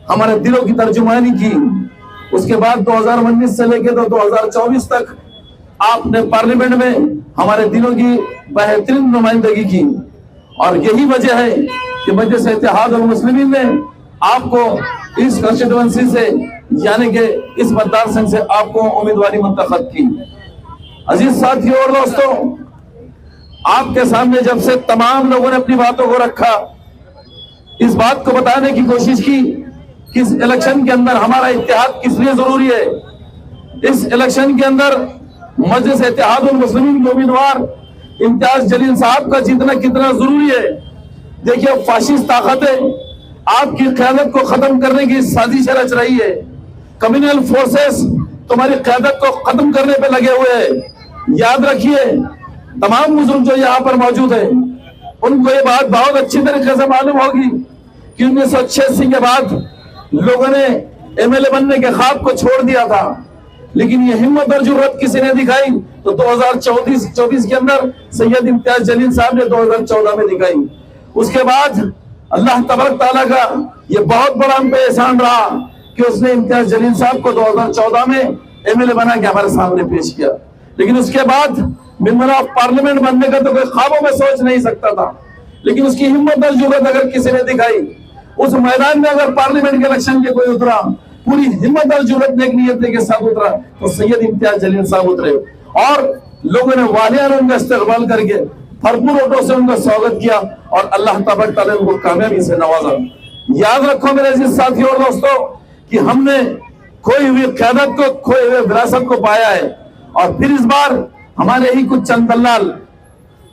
[SPEAKER 6] हमारे दिलों की तर्जुमानी की। उसके बाद 2019 से लेकर तो 2024 तक आपने पार्लियामेंट में हमारे दिलों की बेहतरीन नुमाइंदगी की। और यही वजह है कि मजलिस इत्तेहाद अल मुस्लिमीन ने आपको इस कंस्टिट्यूएंसी से यानी कि इस मतदार संघ से आपको उम्मीदवारी मुंतखब की। अजीज साथियों और दोस्तों, आपके सामने जब से तमाम लोगों ने अपनी बातों को रखा, इस बात को बताने की कोशिश की कि इस इलेक्शन के अंदर हमारा इत्तेहाद किस लिए जरूरी है। इस इलेक्शन के अंदर मजलिस इत्तेहाद अल मुस्लिमीन के उम्मीदवार इम्तियाज जलील साहब का जीतना कितना जरूरी है। देखिए, फाशिस्ट ताकतें आपकी क़यादत को खत्म करने की साजिश रच रही है। कम्युनल फोर्सेस तुम्हारी क़यादत को खत्म करने पे लगे हुए हैं। याद रखिए, तमाम बुजुर्ग जो यहाँ पर मौजूद है उनको ये बात बहुत अच्छी तरीके से मालूम होगी कि 1986 के बाद लोगों ने एमएलए बनने के ख्वाब को छोड़ दिया था, लेकिन ये हिम्मत और जुर्रत किसी ने दिखाई तो 2024 के अंदर सैयद इम्तियाज जलील साहब ने 2014 में दिखाई। उसके बाद अल्लाह तबारक तआला का ये बहुत बड़ा हम पे एहसान रहा कि उसने इम्तियाज जलील साहब को 2014 में एमएलए बना के हमारे सामने पेश किया। लेकिन उसके बाद मेंबर ऑफ पार्लियामेंट बनने का तो कोई ख्वाबों में सोच नहीं सकता था, लेकिन उसकी हिम्मत और जुर्रत अगर किसी ने दिखाई, उस मैदान में अगर पार्लियामेंट के इलेक्शन के कोई उतरा, पूरी हिम्मत और जुर्रत नेक नियत के साथ उतरा, तो सैयद इम्तियाज जलील साहब उतरे। और लोगों ने वालियान उनका इस्तेमाल करके भरपूर वोटों से उनका स्वागत किया और अल्लाह तबारक तआला उनको कामयाबी से नवाजा। याद रखो मेरे अजीज साथियों और दोस्तों कि हमने खोई हुई क़यादत को, खोई हुई विरासत को पाया है और फिर इस बार हमारे ही कुछ चंद दलाल,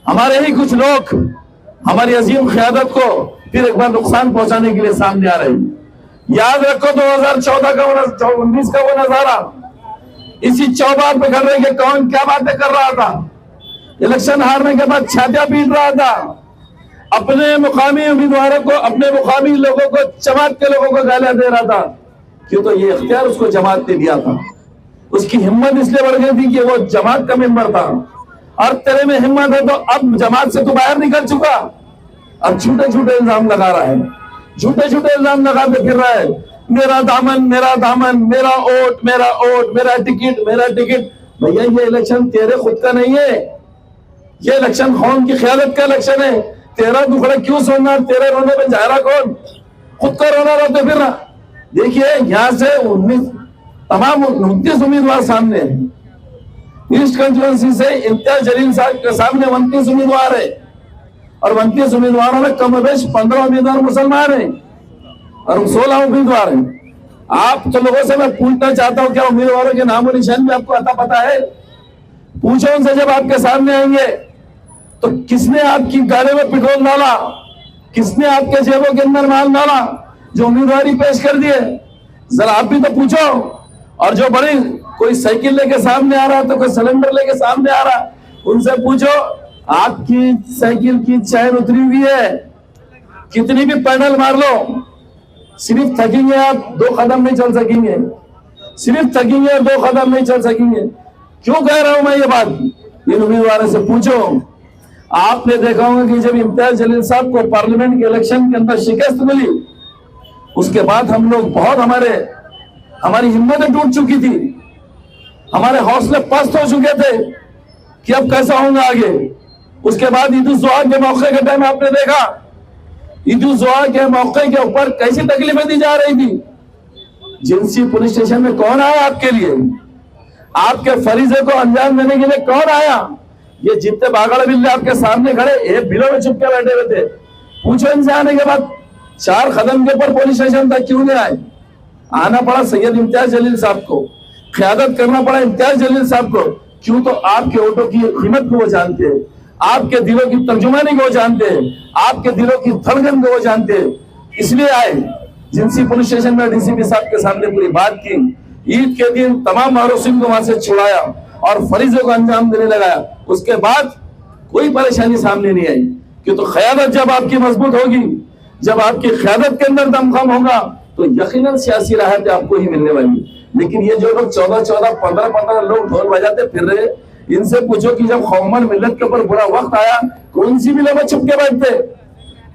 [SPEAKER 6] हमारे ही कुछ लोग हमारी अजीम क़यादत को फिर एक बार नुकसान पहुंचाने के लिए सामने आ रहे हैं। याद रखो 2014 का 19 का वो नजारा, इसी चौबार पे खड़े के कौन क्या बातें कर रहा था, इलेक्शन हारने के बाद छातियां पीट रहा था, अपने मुकामी उम्मीदवारों को, अपने मुकामी लोगों को, जमात के लोगों को गालियां दे रहा था। क्यों? तो ये इख्तियार उसको जमात ने दिया था। उसकी हिम्मत इसलिए बढ़ गई थी कि वो जमात का मेंबर था। और तेरे में हिम्मत है तो अब जमात से तो बाहर निकल चुका, अब झूठे झूठे इल्जाम लगा रहा है, झूठे झूठे इल्जाम लगाते फिर रहा है। मेरा दामन, मेरा दामन, मेरा वोट, मेरा वोट, मेरा टिकट, मेरा टिकट। भैया ये इलेक्शन तेरे खुद का नहीं है, ये इलेक्शन कौम की क़यादत का इलेक्शन है। तेरा दुखड़ा क्यों सुनना, तेरे रोने पे जा रहा कौन? खुद का रोना रोते फिर रहा। देखिए यहाँ से 29 उम्मीदवार सामने हैं। ईस्ट कंस्टिट्यूएंसी से इम्तियाज जलील साहब के सामने 29 उम्मीदवार है और 29 उम्मीदवारों में कम बेश 15 उम्मीदवार मुसलमान हैं और 16 उम्मीदवार हैं। आप तो लोगों से मैं पूछना चाहता हूं, क्या उम्मीदवारों के नामो निशान भी आपको अता पता है? पूछो उनसे, जब आपके सामने आएंगे तो किसने आपकी गाड़ी में पेट्रोल डाला, किसने आपके जेबों के अंदर माल डाला जो उम्मीदवारी पेश कर दिए? जरा आप भी तो पूछो। और जो बड़ी कोई साइकिल लेके सामने आ रहा है तो कोई सिलेंडर लेके सामने आ रहा, उनसे पूछो आपकी साइकिल की चैन उतरी हुई है, कितनी भी पैडल मार लो सिर्फ थकेंगे आप, 2 कदम नहीं चल सकेंगे, सिर्फ थकेंगे और 2 कदम नहीं चल सकेंगे। क्यों कह रहा हूं मैं ये बात? इन उम्मीदवारों से पूछो। आपने देखा होगा कि जब इम्तियाज जलील साहब को पार्लियामेंट के इलेक्शन के अंदर शिकस्त मिली, उसके बाद हम लोग बहुत हमारी हिम्मतें टूट चुकी थी, हमारे हौसले पस्त हो चुके थे कि अब कैसा होगा आगे। उसके बाद ईद उल जुहा के मौके के टाइम आपने देखा, ईद उल जुहा के मौके के ऊपर कैसी तकलीफें दी जा रही थी। जिंसी पुलिस स्टेशन में कौन आया आपके लिए? आपके फरीजे को अंजाम देने के लिए कौन आया? ये जितने बागड़ बिल्ले आपके सामने खड़े एक बिलों में छुप के बैठे हुए थे। पूछो इनसे आने के बाद 4 कदम के ऊपर पुलिस स्टेशन तक क्यों नहीं आए? आना पड़ा सैयद इम्तियाज जलील साहब को, क़यादत करना पड़ा इम्तियाज जलील साहब को। क्यों? तो आपके वोटों की कीमत को वो जानते हैं, आपके दिलों की तर्जुमानी को वो जानते हैं, आपके दिलों की धड़कन को वो जानते हैं, इसलिए आए। जिंसी पुलिस स्टेशन में डीसीपी साहब के सामने पूरी बात की, ईद के दिन तमाम मारूसिन को वहां से छुड़ाया और फरीजों को अंजाम देने लगाया। उसके बाद कोई परेशानी सामने नहीं आई। क्यों? तो क़यादत जब आपकी मजबूत होगी, जब आपकी क़यादत के अंदर दमखम होगा तो यकीनन सियासी राहत आपको ही मिलने वाली। लेकिन ये जो लोग 14-14, 15-15 लोग ढोल बजाते फिर रहे, इनसे पूछो कि जब कौमन मिल्लत के ऊपर बुरा वक्त आया कौन सी बिलों में छुप के बैठते,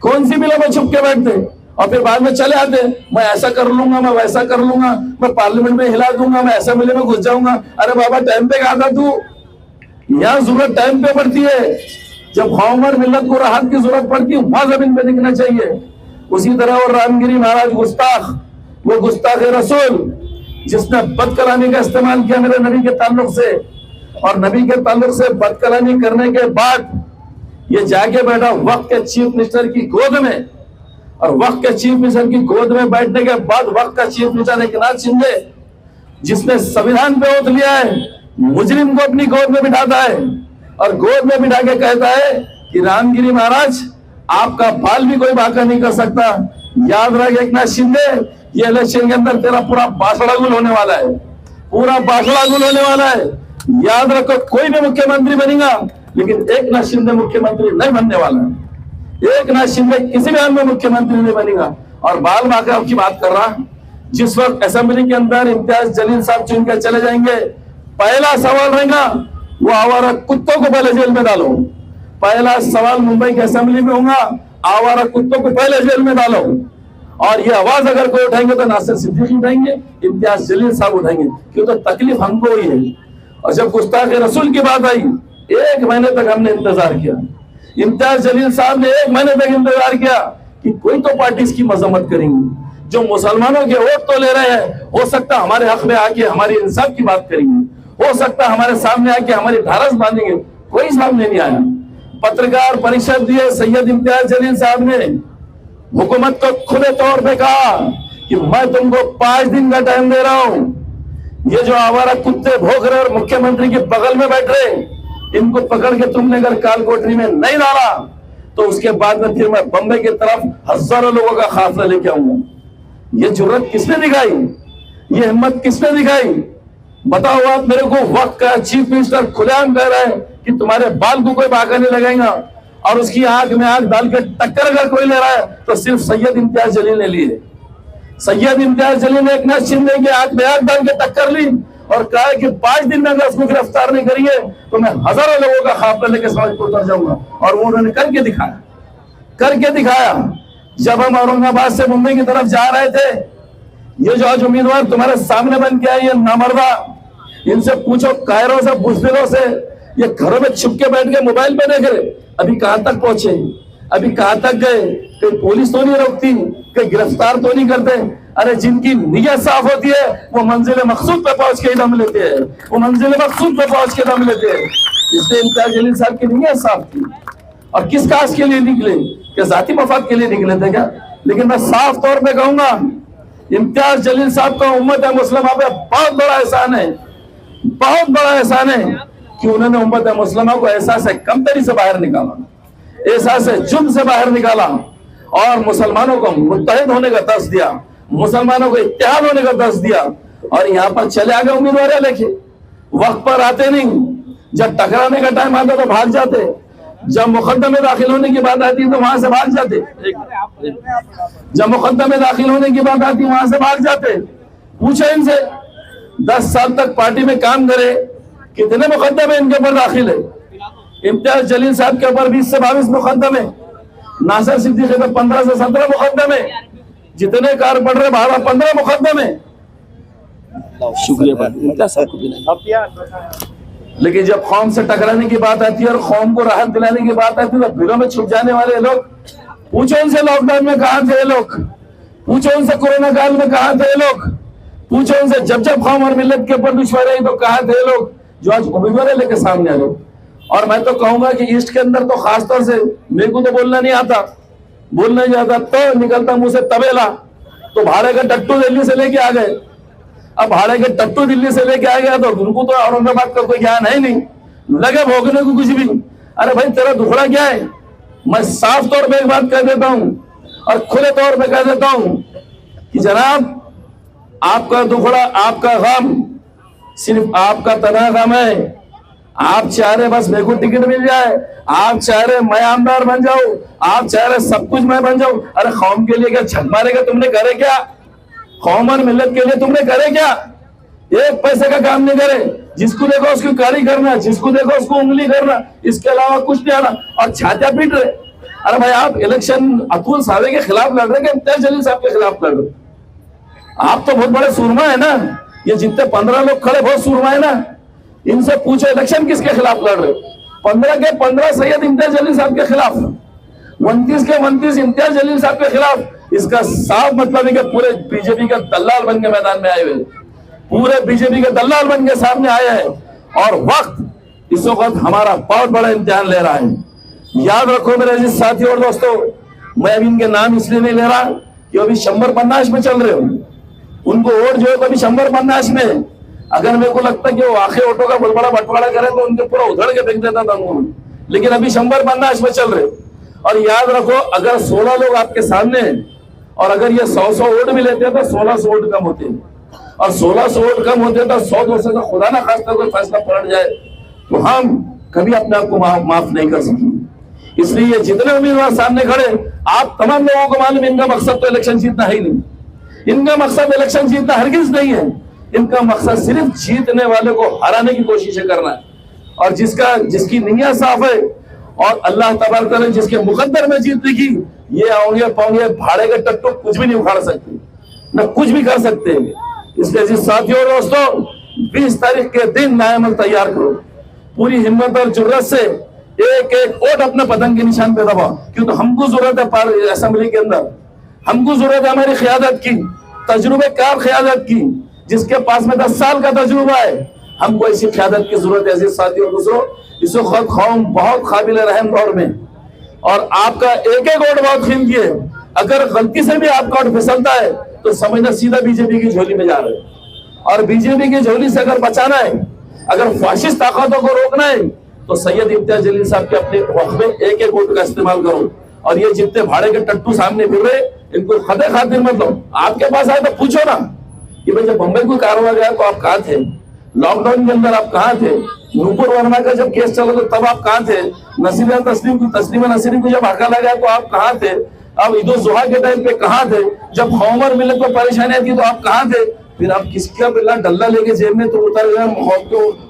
[SPEAKER 6] कौन सी बिलों में छुप के बैठते और फिर बाद में चले आते, मैं ऐसा कर लूंगा, मैं वैसा कर लूंगा, मैं पार्लियामेंट में हिला दूंगा, मैं असेंबली में घुस जाऊंगा। अरे बाबा टाइम पे कहा था तू, यहाँ जरूरत टाइम पे पड़ती है। जब कौमन मिल्लत को राहत की जरूरत पड़ती है वहां जमीन पे दिखना चाहिए। उसी तरह और रामगिरी महाराज गुस्ताख, वो गुस्ताख रसूल जिसने बदकलामी का इस्तेमाल किया मेरे नबी के ताल्लुक से, और नबी के ताल्लुक से बदकलामी करने के बाद ये जाके बैठा वक्त के चीफ मिनिस्टर की गोद में, और वक्त के चीफ मिनिस्टर की गोद में बैठने के बाद वक्त का चीफ मिनिस्टर एकनाथ शिंदे जिसने संविधान पे ओथ लिया है, मुजरिम को अपनी गोद में बिठाता है और गोद में बिठा के कहता है कि रामगिरी महाराज आपका बाल भी कोई बाका नहीं कर सकता। याद रख एकनाथ शिंदे, ये इलेक्शन के अंदर तेरा पूरा बासड़ा गुल होने वाला है, पूरा बासड़ा गुल होने वाला है। याद रखो, कोई भी मुख्यमंत्री बनेगा लेकिन एकनाथ शिंदे मुख्यमंत्री नहीं बनने वाला है। एकनाथ शिंदे किसी भी हाल में मुख्यमंत्री नहीं बनेगा। और बाल बाका की बात कर रहा, जिस वक्त असेंबली के अंदर इम्तियाज जलील साहब चुन कर चले जाएंगे, पहला सवाल रहेगा वो आवारा कुत्तों को पहले जेल में डालो। पहला सवाल मुंबई की असेंबली में होगा, आवारा कुत्तों को पहले जेल में डालो। और ये आवाज अगर कोई उठाएंगे तो नासिर सिद्दीकी उठाएंगे, इम्तियाज जलील साहब उठाएंगे। क्यों? तो तकलीफ हमको ही है। और जब गुस्ताख रसूल की बात आई, 1 महीने तक हमने इंतजार किया। इम्तियाज जलील साहब ने 1 महीने तक इंतजार किया कि कोई तो पार्टी इसकी मजम्मत करेंगी, जो मुसलमानों के वोट तो ले रहे हैं, हो सकता हमारे हक में आके हमारी इंसाफ की बात करेंगे, हो सकता है हमारे सामने आके हमारी ढारस बांधेंगे, कोई सामने नहीं आया। पत्रकार परिषद दिए सैयद इम्तियाज जलील साहब ने हुकूमत को खुले तौर पे कहा कि मैं तुमको 5 दिन का टाइम दे रहा हूं, ये जो आवारा कुत्ते भौंक रहे और मुख्यमंत्री के बगल में बैठ रहे, इनको पकड़ के तुमने अगर काल कोठरी में नहीं डाला तो उसके बाद में फिर मैं बम्बई की तरफ हजारों लोगों का काफिला लेके आऊंगा। ये जुर्रत किसने दिखाई, ये हिम्मत किसने दिखाई? बताओ आप मेरे को। वक्त का चीफ मिनिस्टर खुलेआम कह रहा है कि तुम्हारे बाल को कोई बाका नहीं लगाएगा, और उसकी आंख में आंख डाल के टक्कर अगर कोई ले रहा है तो सिर्फ सैयद इम्तियाज जलील ने ली है। सैयद इम्तियाज जलील ने एकनाथ शिंदे के आंख में आंख डाल के टक्कर ली और कहा कि 5 दिन में अगर उसको गिरफ्तार नहीं करिए तो मैं हजारों लोगों का काफिला लेके समाजपुर उतर जाऊंगा। और वो उन्होंने करके दिखाया। जब हम औरंगाबाद से मुंबई की तरफ जा रहे थे, ये जो आज उम्मीदवार तुम्हारे सामने बन के आए, ये नामर्दा, इनसे पूछो कायरों से बुज़दिलों से, ये घरों में छुप के बैठ के मोबाइल पे देख रहे, अभी कहां तक पहुंचे, अभी कहां तक गए? कहीं पुलिस तो नहीं रोकती, कहीं गिरफ्तार तो नहीं करते? अरे जिनकी नियत साफ होती है वो मंजिल मकसूद पे पहुंच के दम लेते हैं, वो मंजिल मकसूद पे पहुंच के दम लेते हैं। इसलिए इम्तियाज जलील साहब की नियत साफ थी। और किस काज के लिए निकले? क्या जाती मफाद के लिए निकले थे क्या? लेकिन मैं साफ तौर पे कहूंगा, इम्तियाज जलील साहब का उम्मत मुस्लिमा पे बहुत बड़ा एहसान है, बहुत बड़ा एहसान है कि उन्होंने उम्मत मुस्लिमा को एहसास कमतरी से बाहर निकाला, एहसास जुर्म से बाहर निकाला और मुसलमानों को मुत्तहिद होने का दर्स दिया, मुसलमानों को इत्तेहाद होने का दर्स दिया। और यहाँ पर चले आगे उम्मीदवार लेके, वक्त पर आते नहीं, जब टकराने का टाइम आता तो भाग जाते, जब मुकद्दमे दाखिल होने की बात आती तो वहां से भाग जाते, जब मुकद्दमे दाखिल होने की बात आती वहां से भाग जाते। पूछे इनसे, 10 साल तक पार्टी में काम करे, कितने मुकद्दमे इनके ऊपर दाखिल है? इम्तियाज जलील साहब के ऊपर 20 से 22 मुकद्दमे, नासिर सिद्दीकी पे 15 से 17 मुकद्दमे, जितने कार पढ़ रहे 12-15 मुकद्दमे। शुक्रिया। लेकिन जब कौम से टकराने की बात आती है और कौम को राहत दिलाने की बात आती है तो भीड़ों में छुप जाने वाले लोग, पूछो उनसे लॉकडाउन में कहां थे लोग, पूछो उनसे कोरोना काल में कहां थे लोग, पूछो उनसे जब कौम और मिल्लत के ऊपर दुश्मनी आई तो कहां थे लोग, जो आज उम्मीदवार लेके सामने आ रहे। और मैं तो कहूंगा कि ईस्ट के अंदर तो खासतौर से मेरे को तो बोलना नहीं आता, बोलना नहीं आता तो निकलता मुंह से तबेला। तो भाड़े का टट्टू दिल्ली से लेके आ गए, अब भाड़े के टट्टू दिल्ली से लेके आ गया तो उनको तो औरंगाबाद का कोई ज्ञान है नहीं, लगे भोगने को कुछ भी। अरे भाई तेरा दुखड़ा क्या है? मैं साफ तौर पे एक बात कह देता हूं और खुले तौर पे कह देता हूं कि जनाब, आपका दुखड़ा, आपका गम सिर्फ आपका तना गम है। आप चाह रहे बस मेरे को टिकट मिल जाए, आप चाह रहे मैं आमदार बन जाऊं, आप चाह रहे सब कुछ मैं बन जाऊं। अरे कौम के लिए क्या छक मारेगा? तुमने करे क्या? कौम और मिल्लत के लिए तुमने करे क्या? एक पैसे का काम नहीं करे, जिसको देखो उसकी कारी करना, जिसको देखो उसको उंगली करना, इसके अलावा कुछ नहीं आना और छातियां पीट रहे। अरे भाई आप इलेक्शन अतुल सावे के खिलाफ लड़ रहे हैं, इम्तियाज जलील साहब के खिलाफ लड़ रहे? आप तो बहुत बड़े सूरमा है ना, ये जितने 15 लोग खड़े बहुत सूरमा है ना, इनसे पूछो इलेक्शन किसके खिलाफ लड़ रहे? 15 के 15 सैयद इम्तियाज जलील साहब के खिलाफ, 29 के 29 इम्तियाज जलील साहब के खिलाफ। इसका साफ मतलब है कि पूरे बीजेपी का दलाल बन के मैदान में आए हुए, पूरे बीजेपी के दलाल बन के सामने आए हैं। और वक्त इस वक्त हमारा बहुत बड़ा इम्तिहान ले रहा है। याद रखो मेरे अजीज साथियों और दोस्तों, मैं अभी इनके नाम इसलिए नहीं ले रहा कि अभी 100-50 में चल रहे हो, उनको वोट जो है तो अभी 100-50 में। अगर मेरे को लगता है कि वो आखिर वोटों का बहुत बड़ा बंटवारा करे तो उनके पूरा उधड़ के फेंक देता था उन्होंने, लेकिन अभी 100-50 में चल रहे। और याद रखो, अगर 16 लोग आपके सामने हैं और अगर ये 100 वोट भी लेते हैं तो 1600 वोट कम होते हैं, और 1600 वोट कम होते हैं तो 100-200 से खुदा ना खास्ता कोई फैसला पलट जाए तो हम कभी अपने आप को माफ नहीं कर सकेंगे। इसलिए जितने उम्मीदवार सामने खड़े, आप तमाम लोगों को मालूम इनका मकसद तो इलेक्शन जीतना है ही नहीं, इनका मकसद इलेक्शन जीतना हरगिज नहीं है। इनका मकसद सिर्फ जीतने वाले को हराने की कोशिश करना है। और जिसकी नियत साफ है और अल्लाह तबारक तआला जिसके मुकद्दर में जीत लिखी, ये आओगे पाओगे भाड़े के टट्टू कुछ भी नहीं उखाड़ सकते, न कुछ भी कर सकते। इसलिए जिस साथियों और दोस्तों, 20 तारीख के दिन नया अमल तैयार करो, पूरी हिम्मत और जुर्रत से एक एक वोट अपने पतंग के निशान पे दबाओ, क्योंकि हमको जरूरत है असेंबली के अंदर, हमको जरूरत है हमारी क़यादत की, तजुर्बेकार क़यादत की, जिसके पास में 10 साल का तजुर्बा है। हमको ऐसी क़यादत की जरूरत है। अजीज साथियों दूसरों, इस वक्त कौम बहुत काबिल रहम दौर में, और आपका एक एक वोट बहुत कीमती है। अगर गलती से भी आपका वोट फिसलता है तो समझना सीधा बीजेपी की झोली में जा रहे हैं। और बीजेपी की झोली से अगर बचाना है, अगर फाशिस्ट ताकतों को रोकना है, तो सैयद इम्तियाज जलील साहब के अपने वक्त में एक एक वोट का इस्तेमाल करो। और ये जितने भाड़े के टट्टू सामने फिर रहे, इनको खदे खातिर मत लो। आपके पास आए तो पूछो ना कि भाई जब बम्बई को कारोबार गया तो आप कहाँ थे, लॉकडाउन के अंदर आप कहाँ थे, नूपुर वर्मा का जब केस चला तो तब आप कहाँ थे, तस्लीमा नसीरी को जब हड़का लगा तो आप कहाँ थे, अब ईद उल जुहा के टाइम पे कहाँ थे, जब खौमर मिलत को परेशानियां थी तो आप कहाँ थे, फिर आप किसका बिल्ला डल्ला लेके जेब में तो उतर गए,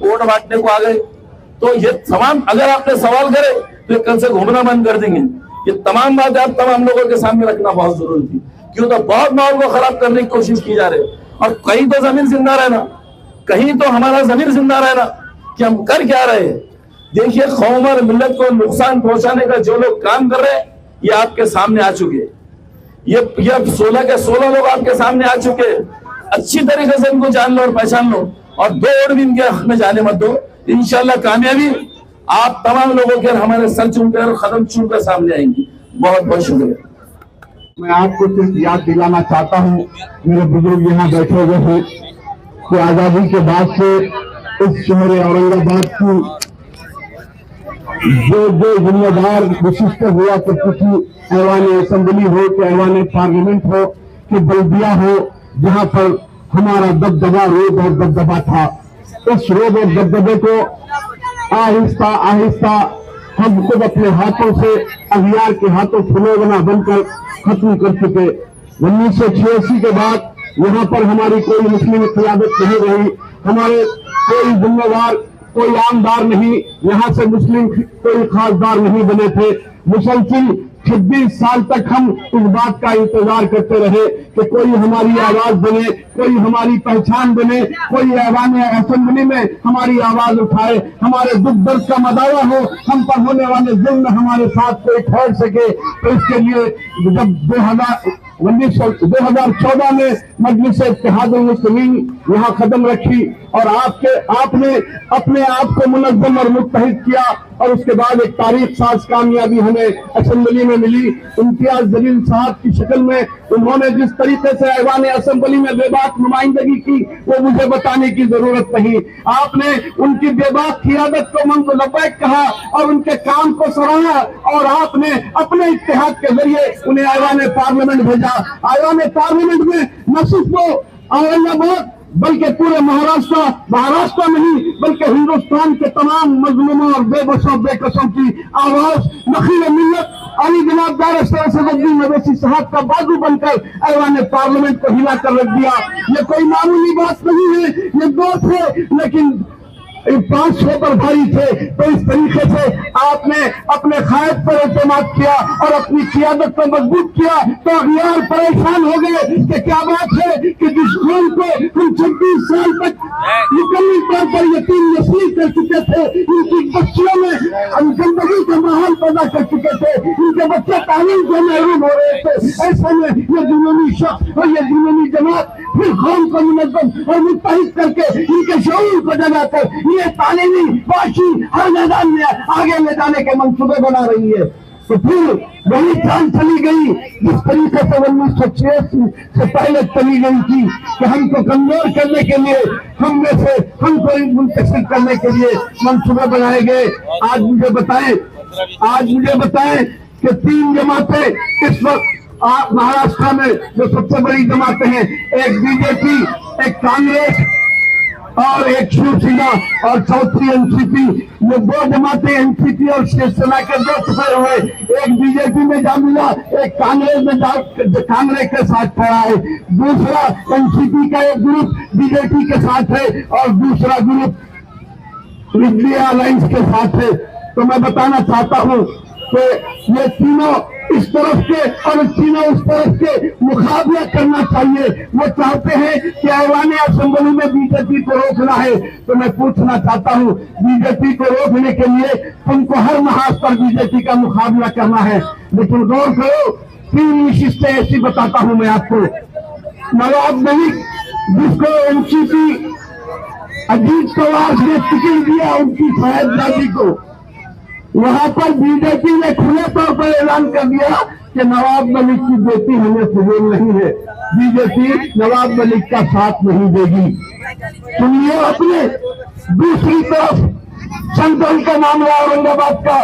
[SPEAKER 6] वोट बांटने को आ गए। तो ये तमाम अगर आपने सवाल करे तो कल से घूमना बंद कर देंगे। ये तमाम बातें आप तमाम लोगों के सामने रखना बहुत जरूरी थी, क्यों तो बहुत माहौल को खराब करने की कोशिश की जा रही है। और कहीं तो जमीन जिंदा रहना, कहीं तो हमारा जमीन जिंदा रहना कि हम कर क्या रहे हैं। देखिए कौम और मिल्लत को नुकसान पहुंचाने का जो लोग काम कर रहे हैं ये आपके सामने आ चुके हैं। ये 16 के 16 लोग आपके सामने आ चुके हैं। अच्छी तरीके से इनको जान लो और पहचान लो, और 2 वोट भी इनके हक में जाने मत दो। इंशाल्लाह कामयाबी आप तमाम लोगों के हमारे सर चूमकर और कदम चूमकर सामने आएंगी। बहुत बहुत शुक्रिया।
[SPEAKER 1] मैं आपको सिर्फ याद दिलाना चाहता हूँ, मेरे बुजुर्ग यहाँ बैठे हुए हैं, कि आजादी के बाद से इस शहर औरंगाबाद की जो जिम्मेदार विशिष्ट हुआ करती थी, ऐवान असेंबली हो कि ऐवान पार्लियामेंट हो कि बल्दिया हो, जहाँ पर हमारा दबदबा रोब और दबदबा था, इस रोब और दबदबे को आहिस्ता आहिस्ता हम खुद अपने हाथों से अगियार के हाथों फुलोगना बनकर खत्म कर चुके। 1986 के बाद यहाँ पर हमारी कोई मुस्लिम क़यादत नहीं रही, हमारे कोई जिम्मेदार, कोई आमदार नहीं, यहाँ से मुस्लिम कोई खासदार नहीं बने थे। मुसलसिल 26 साल तक हम इस बात का इंतजार करते रहे कि कोई हमारी आवाज बने, कोई हमारी पहचान बने, कोई ऐवान असेंबली में हमारी आवाज उठाए, हमारे दुख दर्द का मदावा हो, हम पर होने वाले जुल्म हमारे साथ कोई ठहर सके। तो इसके लिए जब 2014 में मजलिस इत्तेहादुल मुस्लिमीन यहाँ कदम रखी और आपने अपने आप को मुनज़्ज़म और मुत्तहिद किया, और उसके बाद एक तारीख साज कामयाबी हमें असेंबली में मिली। इम्तियाज जलील साहब की शक्ल में उन्होंने जिस तरीके से ऐवान असेंबली में बेबाक नुमाइंदगी की वो मुझे बताने की जरूरत नहीं। आपने उनकी बेबाक क़यादत को मन को लबैक कहा और उनके काम को सराहा, और आपने अपने इत्तेहाद के जरिए उन्हें ऐवान पार्लियामेंट भेजा। ऐवान पार्लियामेंट में न सिर्फ वो औरंगाबाद बल्कि पूरे महाराष्ट्र नहीं बल्कि हिंदुस्तान के तमाम मजलूमों और बेबसों बेकसों की आवाज नखील मिल्लत अली जनाब बैरिस्टर असदुद्दीन अवैसी साहब का बाजू बनकर ऐवान पार्लियामेंट को हिला कर रख दिया। ये कोई मामूली बात नहीं है, ये 2 थे लेकिन 500 पर भारी थे। तो इस तरीके से आपने अपने कायद पर एतमाद किया और अपनी क़यादत को मजबूत किया, तो अगियार परेशान हो गए कि क्या बात है कि जिस कौम को हम 26 साल तक मुकम्मल तौर पर यतीम नस्ली कर चुके थे, इनकी बच्चियों में हम जिंदगी का माहौल पैदा कर चुके थे, इनके बच्चे तालीम से महरूम हो रहे थे, ऐसे में ये जुनूनी शख्स और ये जुनूनी जमात फिर कौम को मुनज़्ज़म और मुत्तहिद करके इनके शऊर को जगाकर ये तालीमी बाशी हर मैदान में आगे ले जाने के मंसूबे बना रही है। तो फिर वही जान चली गई जिस तरीके से 1986 से पहले चली गई थी कि हमको कमजोर करने के लिए, हमको मुंतशिर करने के लिए मंसूबे बनाए गए। आज मुझे बताएं कि 3 जमातें इस वक्त आप महाराष्ट्र में जो सबसे बड़ी जमातें हैं, एक बीजेपी, एक कांग्रेस और एक शिवसेना और चौथी एनसीपी। ये 2 जमातें एनसीपी और शिवसेना के 2 टुकड़े हुए, एक बीजेपी में जा मिला, एक कांग्रेस में कांग्रेस के साथ खड़ा है, दूसरा एनसीपी का एक ग्रुप बीजेपी के साथ है और दूसरा ग्रुप इंडिया अलायंस के साथ है। तो मैं बताना चाहता हूँ कि ये तीनों इस तरफ के और तीनों उस तरफ के मुकाबला करना चाहिए। वो चाहते हैं कि ऐवान असेंबली में बीजेपी को रोकना है। तो मैं पूछना चाहता हूँ, बीजेपी को रोकने के लिए तुमको हर महाज पर बीजेपी का मुकाबला करना है, लेकिन गौर करो 3 विशिष्टता ऐसी बताता हूँ मैं आपको। नवाब मलिक जिसको एनसीपी अजीत पवार ने टिकट दिया उनकी साहेबजादी को, वहां पर बीजेपी ने खुले तौर पर ऐलान कर दिया कि नवाब मलिक की बेटी हमें कबूल नहीं है, बीजेपी नवाब मलिक का साथ नहीं देगी। सुनिए अपने दूसरी तरफ संतोल का मामला औरंगाबाद का,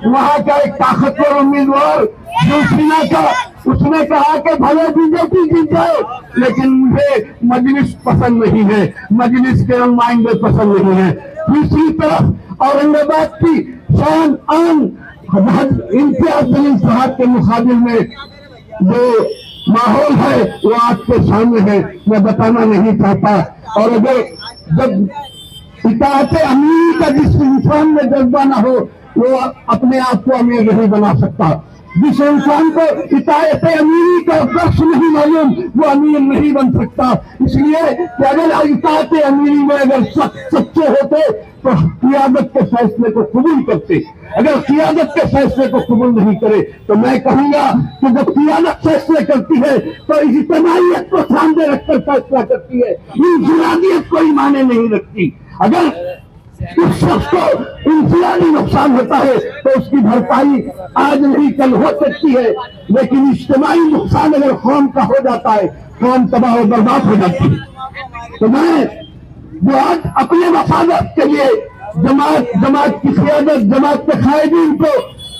[SPEAKER 1] वहां का एक ताकतवर उम्मीदवार शिवसेना का, उसने कहा कि भले बीजेपी जीत जाए लेकिन मुझे मजलिस पसंद नहीं है, मजलिस के नुमाइंदे पसंद नहीं है। दूसरी तरफ औरंगाबाद की शान आन इम्तियाज जलील साहब के मुकाबले में जो माहौल है वो आपके सामने है, मैं बताना नहीं चाहता। और अगर जब इताअत अमीरी का जिस इंसान में जज्बा न हो वो अपने आप को अमीर नहीं बना सकता। जिस इंसान को इताअत अमीरी का दर्श नहीं मालूम वो अमीर नहीं बन सकता। इसलिए कि अगर इताअत अमीरी में अगर सच्चे होते तो क़ियादत के फैसले को कबूल करते, अगर क़ियादत के फैसले को कबूल नहीं करे तो मैं कहूंगा कि जब क़ियादत फैसले करती है तो इज्तिमाइयत को सामने रखकर फैसला करती है, इंफरादियत कोई मायने नहीं रखती। अगर उस शख्स को इंफरादी नुकसान होता है तो उसकी भरपाई आज नहीं कल हो सकती है, लेकिन इज्तिमाई नुकसान अगर कौम का हो जाता है, कौम तबाह और बर्बाद हो जाती है। तो मैं जो आज अपने मफादत के लिए जमात की क़ियादत, जमात के कायदीन को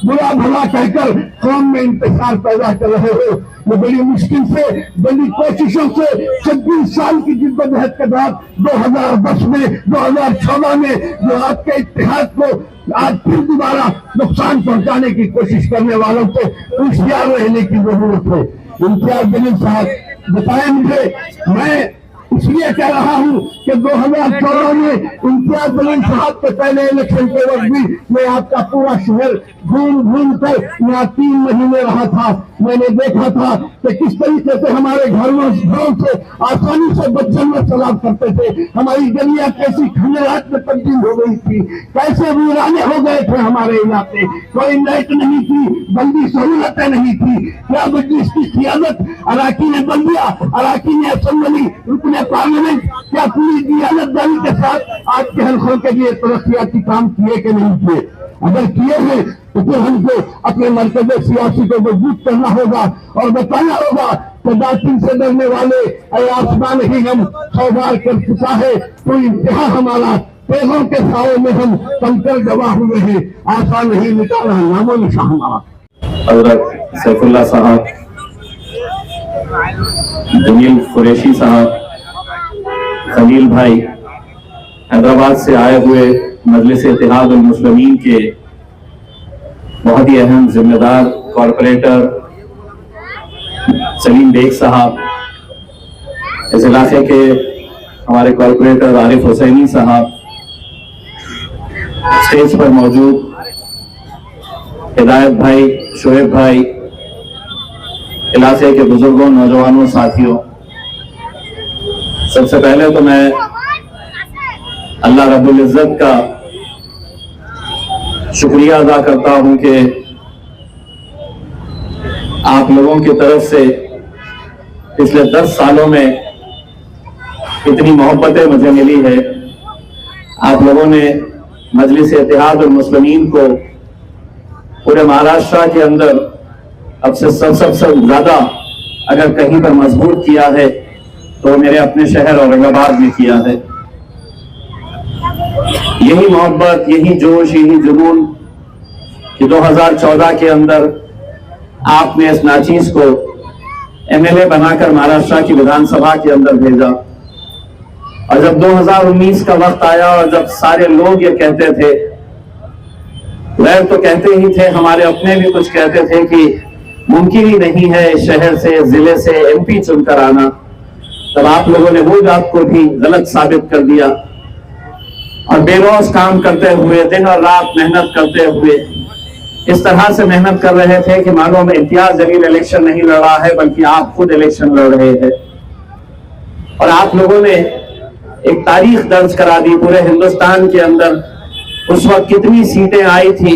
[SPEAKER 1] बुरा भला कहकर कौम में इंतजार पैदा कर रहे हो, वो बड़ी मुश्किल से, बड़ी कोशिशों से 26 साल की जिद्दोजहद के बाद 2010 में 2014 में जो आपके इत्तेहाद को आज फिर दोबारा नुकसान पहुंचाने की कोशिश करने वालों को होशियार रहने की जरूरत है। इम्तियाज जलील साहब बताएं मुझे, मैं इसलिए कह रहा हूं कि 2014 में इम्तियाज जलील साहब के पहले इलेक्शन के वक्त भी मैं आपका पूरा शहर घूम कर यहाँ 3 महीने रहा था। मैंने देखा था कि किस तरीके से हमारे घरों से आसानी से बच्चन सलाब करते थे, हमारी गलियां कैसी खंडरात में तब्दील हो गई थी, कैसे वीराने हो गए थे हमारे इलाके, कोई लाइट नहीं थी, बंदी सहूलतें नहीं थी। क्या मजलिस की क़ियादत अराकीन बल्दिया, अराकीन असेंबली, रुकने पार्लियामेंट क्या पूरी दियानतदारी के साथ आज के हल्कों के लिए तरक्याती काम किए कि नहीं किए? अगर किए हैं तो फिर हमको अपने मरकज़ सियासी को मजबूत करना होगा और बताना होगा कि बातिल से डरने वाले आसमान ही हम 100 बार कर चुका है, तो इंतहा हमारा तेजों के साओं में हम कंकर गवाह हुए हैं, आसान नहीं मिटाना नामो निशान हमारा।
[SPEAKER 6] हजरत सैफुल्लाह साहब, जमील कुरैशी साहब, खलील भाई, हैदराबाद से आए हुए मजलिस इत्तेहाद उल मुस्लिमीन के बहुत ही अहम जिम्मेदार कॉरपोरेटर सलीम बेग साहब, इस इलाके के हमारे कॉरपोरेटर आरिफ हुसैनी साहब, स्टेज पर मौजूद हिदायत भाई, शोएब भाई, इलाके के बुजुर्गों, नौजवानों, साथियों, सबसे पहले तो मैं अल्लाह रब्बुल इज्जत का शुक्रिया अदा करता हूं कि आप लोगों की तरफ से पिछले 10 सालों में इतनी मोहब्बतें मुझे मिली है। आप लोगों ने मजलिस इत्तेहाद उल मुस्लिमीन को पूरे महाराष्ट्र के अंदर अब से सबसे ज्यादा अगर कहीं पर मजबूत किया है तो मेरे अपने शहर औरंगाबाद में किया है। यही मोहब्बत, यही जोश, यही जुनून कि 2014 के अंदर आपने इस नाचीज को एमएलए बनाकर महाराष्ट्र की विधानसभा के अंदर भेजा, और जब 2019 का वक्त आया और जब सारे लोग ये कहते थे, वह तो कहते ही थे, हमारे अपने भी कुछ कहते थे कि मुमकिन ही नहीं है इस शहर से, जिले से एमपी चुनकर आना, तब आप लोगों ने वो बात को भी गलत साबित कर दिया और बेरोज काम करते हुए, दिन और रात मेहनत करते हुए इस तरह से मेहनत कर रहे थे कि मानो में इम्तियाज जलील इलेक्शन नहीं लड़ रहा है बल्कि आप खुद इलेक्शन लड़ रहे हैं। और आप लोगों ने एक तारीख दर्ज करा दी पूरे हिंदुस्तान के अंदर। उस वक्त कितनी सीटें आई थी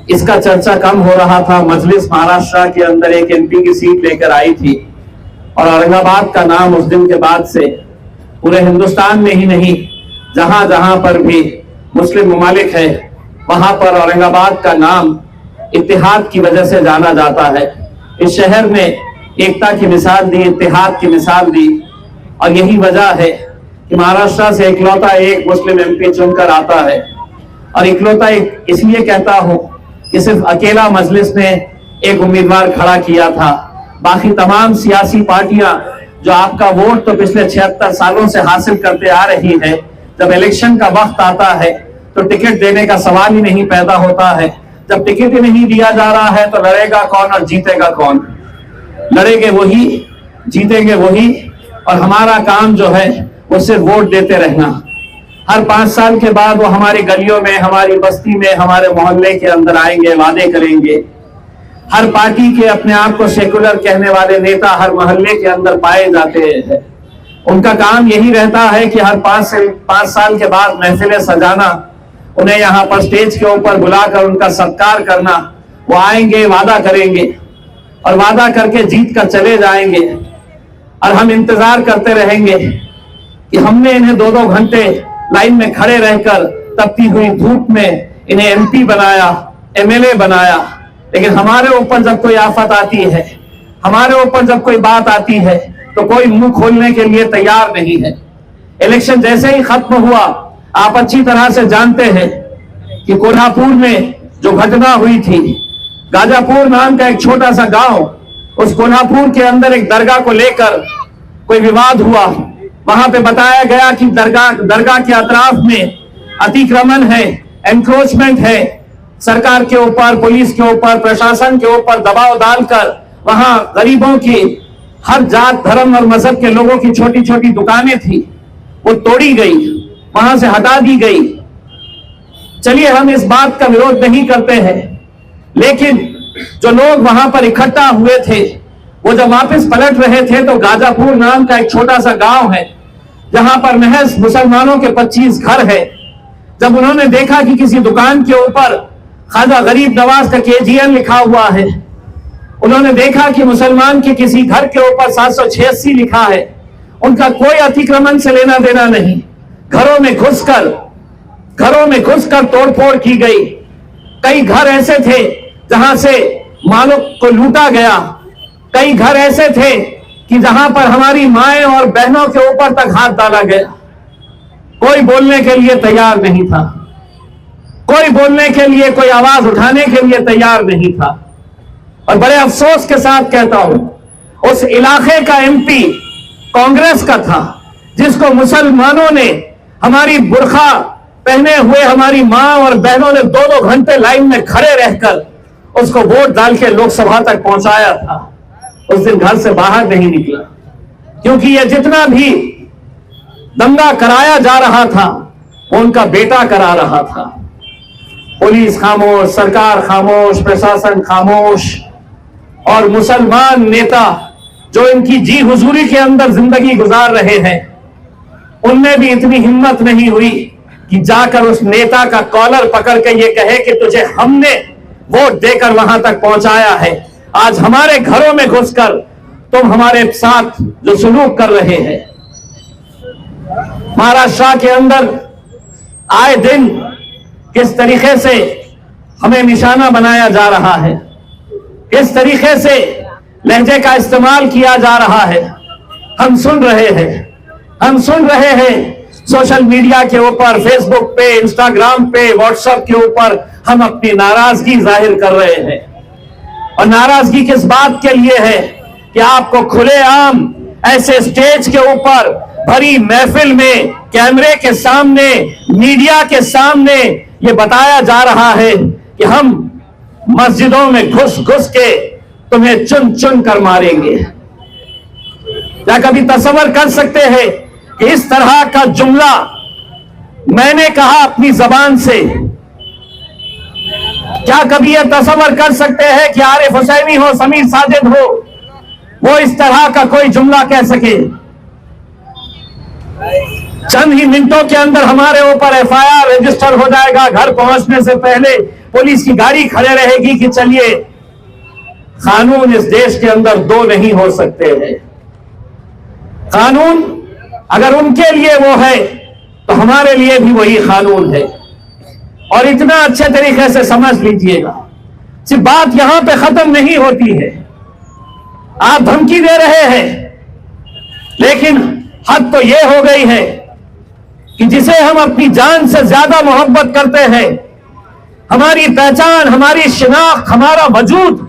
[SPEAKER 6] इसका चर्चा कम हो रहा था। मजलिस महाराष्ट्र के अंदर एक एमपी की सीट लेकर आई थी और औरंगाबाद का नाम उस दिन के बाद से पूरे हिंदुस्तान में ही नहीं जहां जहां पर भी मुस्लिम ममालिक है वहां पर औरंगाबाद का नाम इत्तेहाद की वजह से जाना जाता है। इस शहर ने एकता की मिसाल दी, इत्तेहाद की मिसाल दी, और यही वजह है कि महाराष्ट्र से इकलौता एक मुस्लिम एमपी चुनकर आता है। और इकलौता एक इसलिए कहता हूं कि सिर्फ अकेला मजलिस ने एक उम्मीदवार खड़ा किया था। बाकी तमाम सियासी पार्टियां जो आपका वोट तो पिछले 76 सालों से हासिल करते आ रही है, जब इलेक्शन का वक्त आता है तो टिकट देने का सवाल ही नहीं पैदा होता है। जब टिकट ही नहीं दिया जा रहा है तो लड़ेगा कौन और जीतेगा कौन? लड़ेंगे वही, जीतेंगे वही, और हमारा काम जो है वो सिर्फ वोट देते रहना। हर 5 साल के बाद वो हमारी गलियों में, हमारी बस्ती में, हमारे मोहल्ले के अंदर आएंगे, वादे करेंगे। हर पार्टी के अपने आप को सेकुलर कहने वाले नेता हर मोहल्ले के अंदर पाए जाते हैं। उनका काम यही रहता है कि हर 5 साल के बाद महफिलें सजाना, उन्हें यहाँ पर स्टेज के ऊपर बुलाकर उनका सत्कार करना। वो आएंगे, वादा करेंगे और वादा करके जीत कर चले जाएंगे, और हम इंतजार करते रहेंगे कि हमने इन्हें 2-2 घंटे लाइन में खड़े रहकर तपती हुई धूप में इन्हें एमपी बनाया, एमएलए बनाया। लेकिन हमारे ऊपर जब कोई आफत आती है, हमारे ऊपर जब कोई बात आती है, तो कोई मुंह खोलने के लिए तैयार नहीं है। इलेक्शन जैसे ही खत्म हुआ, आप अच्छी तरह से जानते हैं कि कोल्हापुर में जो घटना हुई थी, गाजापुर नाम का एक छोटा सा गांव, उस कोल्हापुर के अंदर एक दरगाह को लेकर कोई विवाद हुआ। वहां पे बताया गया कि दरगाह के अतराफ में अतिक्रमण है, एनक्रोचमेंट है। सरकार के ऊपर, पुलिस के ऊपर, प्रशासन के ऊपर दबाव डालकर वहां गरीबों की, हर जात, धर्म और मजहब के लोगों की छोटी छोटी दुकानें थी, वो तोड़ी गई, वहां से हटा दी गई। चलिए, हम इस बात का विरोध नहीं करते हैं, लेकिन जो लोग वहां पर इकट्ठा हुए थे, वो जब वापस पलट रहे थे तो गाजापुर नाम का एक छोटा सा गांव है जहां पर महज मुसलमानों के 25 घर है। जब उन्होंने देखा कि किसी दुकान के ऊपर ख्वाजा गरीब नवाज का KGN लिखा हुआ है, उन्होंने देखा कि मुसलमान के किसी घर के ऊपर 786 लिखा है, उनका कोई अतिक्रमण से लेना देना नहीं। घरों में घुसकर तोड़फोड़ की गई। कई घर ऐसे थे जहां से मालों को लूटा गया। कई घर ऐसे थे कि जहां पर हमारी माएं और बहनों के ऊपर तक हाथ डाला गया। कोई बोलने के लिए तैयार नहीं था, कोई बोलने के लिए, कोई आवाज उठाने के लिए तैयार नहीं था। और बड़े अफसोस के साथ कहता हूं, उस इलाके का MP कांग्रेस का था, जिसको मुसलमानों ने, हमारी बुर्खा पहने हुए हमारी मां और बहनों ने 2-2 घंटे लाइन में खड़े रहकर उसको वोट डाल के लोकसभा तक पहुंचाया था। उस दिन घर से बाहर नहीं निकला, क्योंकि ये जितना भी दंगा कराया जा रहा था वो उनका बेटा करा रहा था। पुलिस खामोश, सरकार खामोश, प्रशासन खामोश, और मुसलमान नेता जो इनकी जी हुजूरी के अंदर जिंदगी गुजार रहे हैं, उनमें भी इतनी हिम्मत नहीं हुई कि जाकर उस नेता का कॉलर पकड़ के ये कहे कि तुझे हमने वोट देकर वहां तक पहुंचाया है, आज हमारे घरों में घुसकर तुम हमारे साथ जो सुलूक कर रहे हैं। महाराष्ट्र के अंदर आए दिन किस तरीके से हमें निशाना बनाया जा रहा है, किस तरीके से लहजे का इस्तेमाल किया जा रहा है, हम सुन रहे हैं। सोशल मीडिया के ऊपर, फेसबुक पे, इंस्टाग्राम पे, व्हाट्सएप के ऊपर हम अपनी नाराजगी जाहिर कर रहे हैं। और नाराजगी किस बात के लिए है कि आपको खुलेआम ऐसे स्टेज के ऊपर भरी महफिल में, कैमरे के सामने, मीडिया के सामने ये बताया जा रहा है कि हम मस्जिदों में घुस के तुम्हें चुन चुन कर मारेंगे। क्या कभी तसव्वुर कर सकते हैं कि इस तरह का जुमला मैंने कहा अपनी जबान से? क्या कभी यह तसव्वुर कर सकते हैं कि आरिफ हुसैनी हो, समीर साजिद हो, वो इस तरह का कोई जुमला कह सके? चंद ही मिनटों के अंदर हमारे ऊपर FIR रजिस्टर हो जाएगा। घर पहुंचने से पहले पुलिस की गाड़ी खड़े रहेगी कि चलिए, कानून इस देश के अंदर 2 नहीं हो सकते हैं। कानून अगर उनके लिए वो है
[SPEAKER 7] तो हमारे लिए भी वही कानून है। और इतना अच्छे तरीके से समझ लीजिएगा, सिर्फ बात यहां पे खत्म नहीं होती है। आप धमकी दे रहे हैं, लेकिन हद तो यह हो गई है कि जिसे हम अपनी जान से ज्यादा मोहब्बत करते हैं, हमारी पहचान, हमारी शिनाख्त, हमारा वजूद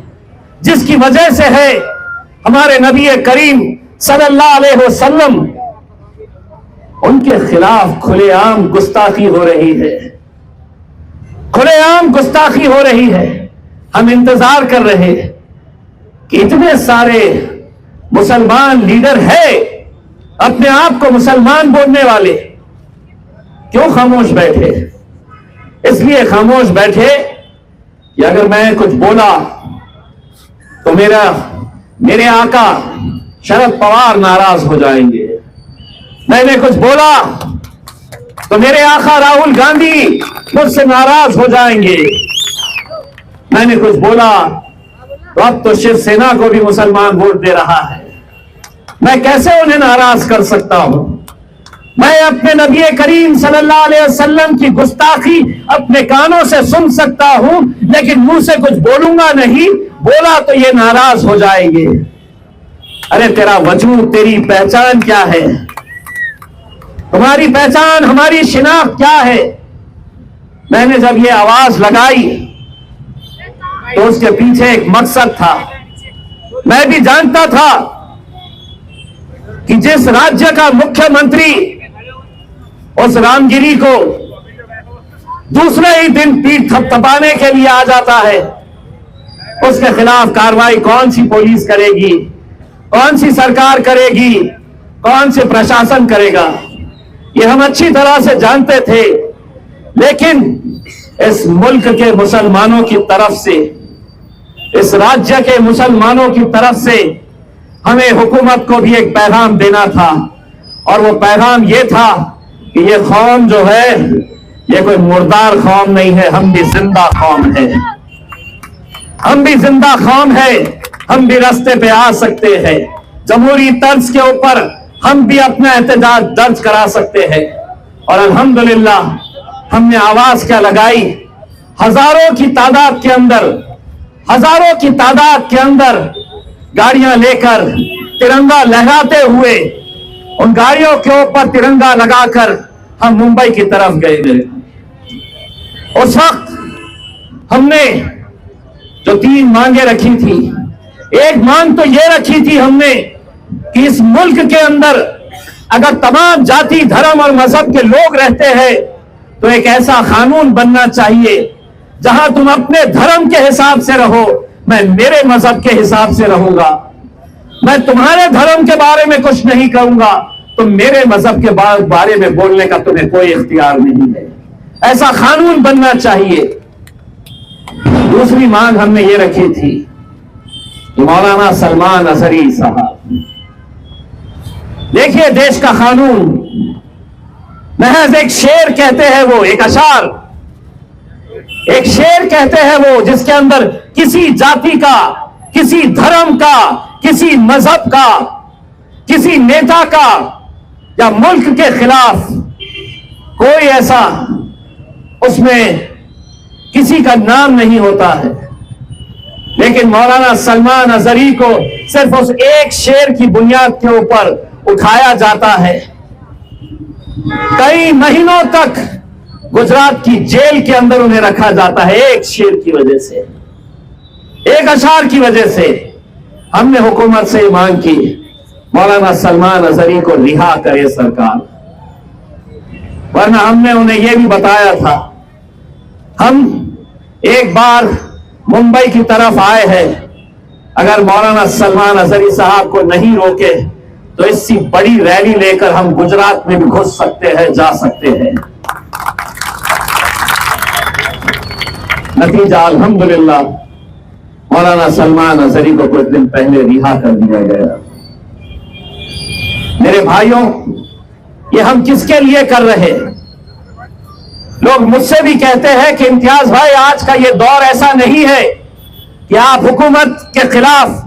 [SPEAKER 7] जिसकी वजह से है हमारे नबी करीम सल्लल्लाहु अलैहि वसल्लम, उनके खिलाफ खुलेआम गुस्ताखी हो रही है, खुलेआम गुस्ताखी हो रही है। हम इंतजार कर रहे हैं कि इतने सारे मुसलमान लीडर हैं, अपने आप को मुसलमान बोलने वाले, क्यों खामोश बैठे? इसलिए खामोश बैठे कि अगर मैं कुछ बोला तो मेरे आका शरद पवार नाराज हो जाएंगे। मैंने कुछ बोला तो मेरे आका राहुल गांधी मुझसे नाराज हो जाएंगे। मैंने कुछ बोला तो अब तो शिवसेना को भी मुसलमान वोट दे रहा है। मैं कैसे उन्हें नाराज कर सकता हूं? मैं अपने नबी करीम सल्लल्लाहु अलैहि वसल्लम की गुस्ताखी अपने कानों से सुन सकता हूं, लेकिन मुंह से कुछ बोलूंगा नहीं। बोला तो ये नाराज हो जाएंगे। अरे तेरा वजूद, तेरी पहचान क्या है? तुम्हारी पहचान, हमारी शिनाख्त क्या है? मैंने जब ये आवाज लगाई तो उसके पीछे एक मकसद था। मैं भी जानता था कि जिस राज्य का मुख्यमंत्री उस रामगिरी को दूसरे ही दिन पीठ थपथपाने के लिए आ जाता है, उसके खिलाफ कार्रवाई कौन सी पुलिस करेगी, कौन सी सरकार करेगी, कौन से प्रशासन करेगा, ये हम अच्छी तरह से जानते थे। लेकिन इस मुल्क के मुसलमानों की तरफ से, इस राज्य के मुसलमानों की तरफ से हमें हुकूमत को भी एक पैगाम देना था, और वो पैगाम ये था कि ये कौम जो है ये कोई मुर्दार कौम नहीं है, हम भी जिंदा कौम है, हम भी जिंदा कौम है, हम भी रास्ते पे आ सकते हैं। जमहूरी तर्ज के ऊपर हम भी अपना एहतजाज दर्ज करा सकते हैं। और अल्हम्दुलिल्लाह हमने आवाज क्या लगाई, हजारों की तादाद के अंदर गाड़ियां लेकर तिरंगा लहराते हुए, उन गाड़ियों के ऊपर तिरंगा लगाकर हम मुंबई की तरफ गए। उस वक्त हमने जो 3 मांगे रखी थी, एक मांग तो ये रखी थी हमने कि इस मुल्क के अंदर अगर तमाम जाति, धर्म और मजहब के लोग रहते हैं तो एक ऐसा कानून बनना चाहिए जहां तुम अपने धर्म के हिसाब से रहो, मैं मेरे मजहब के हिसाब से रहूंगा, मैं तुम्हारे धर्म के बारे में कुछ नहीं कहूंगा, तुम मेरे मजहब के बारे में बोलने का तुम्हें कोई इख्तियार नहीं है। ऐसा कानून बनना चाहिए। दूसरी मांग हमने ये रखी थी कि मौलाना सलमान अजहरी साहब, देखिए देश का कानून महज एक शेर कहते हैं, वो एक अशार, एक शेर कहते हैं वो, जिसके अंदर किसी जाति का, किसी धर्म का, किसी मजहब का, किसी नेता का या मुल्क के खिलाफ कोई ऐसा उसमें किसी का नाम नहीं होता है। लेकिन मौलाना सलमान अजहरी को सिर्फ उस एक शेर की बुनियाद के ऊपर उठाया जाता है। कई महीनों तक गुजरात की जेल के अंदर उन्हें रखा जाता है, एक शेर की वजह से, एक अशार की वजह से। हमने हुकूमत से मांग की, मौलाना सलमान अजहरी को रिहा करे सरकार, वरना हमने उन्हें यह भी बताया था, हम एक बार मुंबई की तरफ आए हैं, अगर मौलाना सलमान अजहरी साहब को नहीं रोके तो इससी बड़ी रैली लेकर हम गुजरात में भी घुस सकते हैं, जा सकते हैं। नतीजा अल्हम्दुलिल्लाह मौलाना सलमान अजहरी को कुछ दिन पहले रिहा कर दिया गया। मेरे भाइयों, ये हम किसके लिए कर रहे हैं? लोग मुझसे भी कहते हैं कि इम्तियाज भाई, आज का ये दौर ऐसा नहीं है कि आप हुकूमत के खिलाफ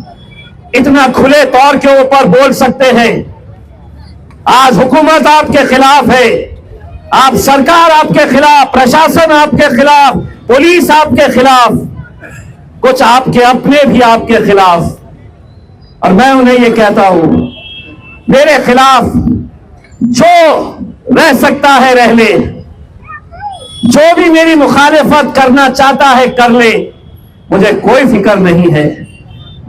[SPEAKER 7] इतना खुले तौर के ऊपर बोल सकते हैं। आज हुकूमत आपके खिलाफ है, आप सरकार आपके खिलाफ, प्रशासन आपके खिलाफ, पुलिस आपके खिलाफ, कुछ आपके अपने भी आपके खिलाफ। और मैं उन्हें यह कहता हूं, मेरे खिलाफ जो रह सकता है रह ले, जो भी मेरी मुखालिफत करना चाहता है कर ले, मुझे कोई फिक्र नहीं है।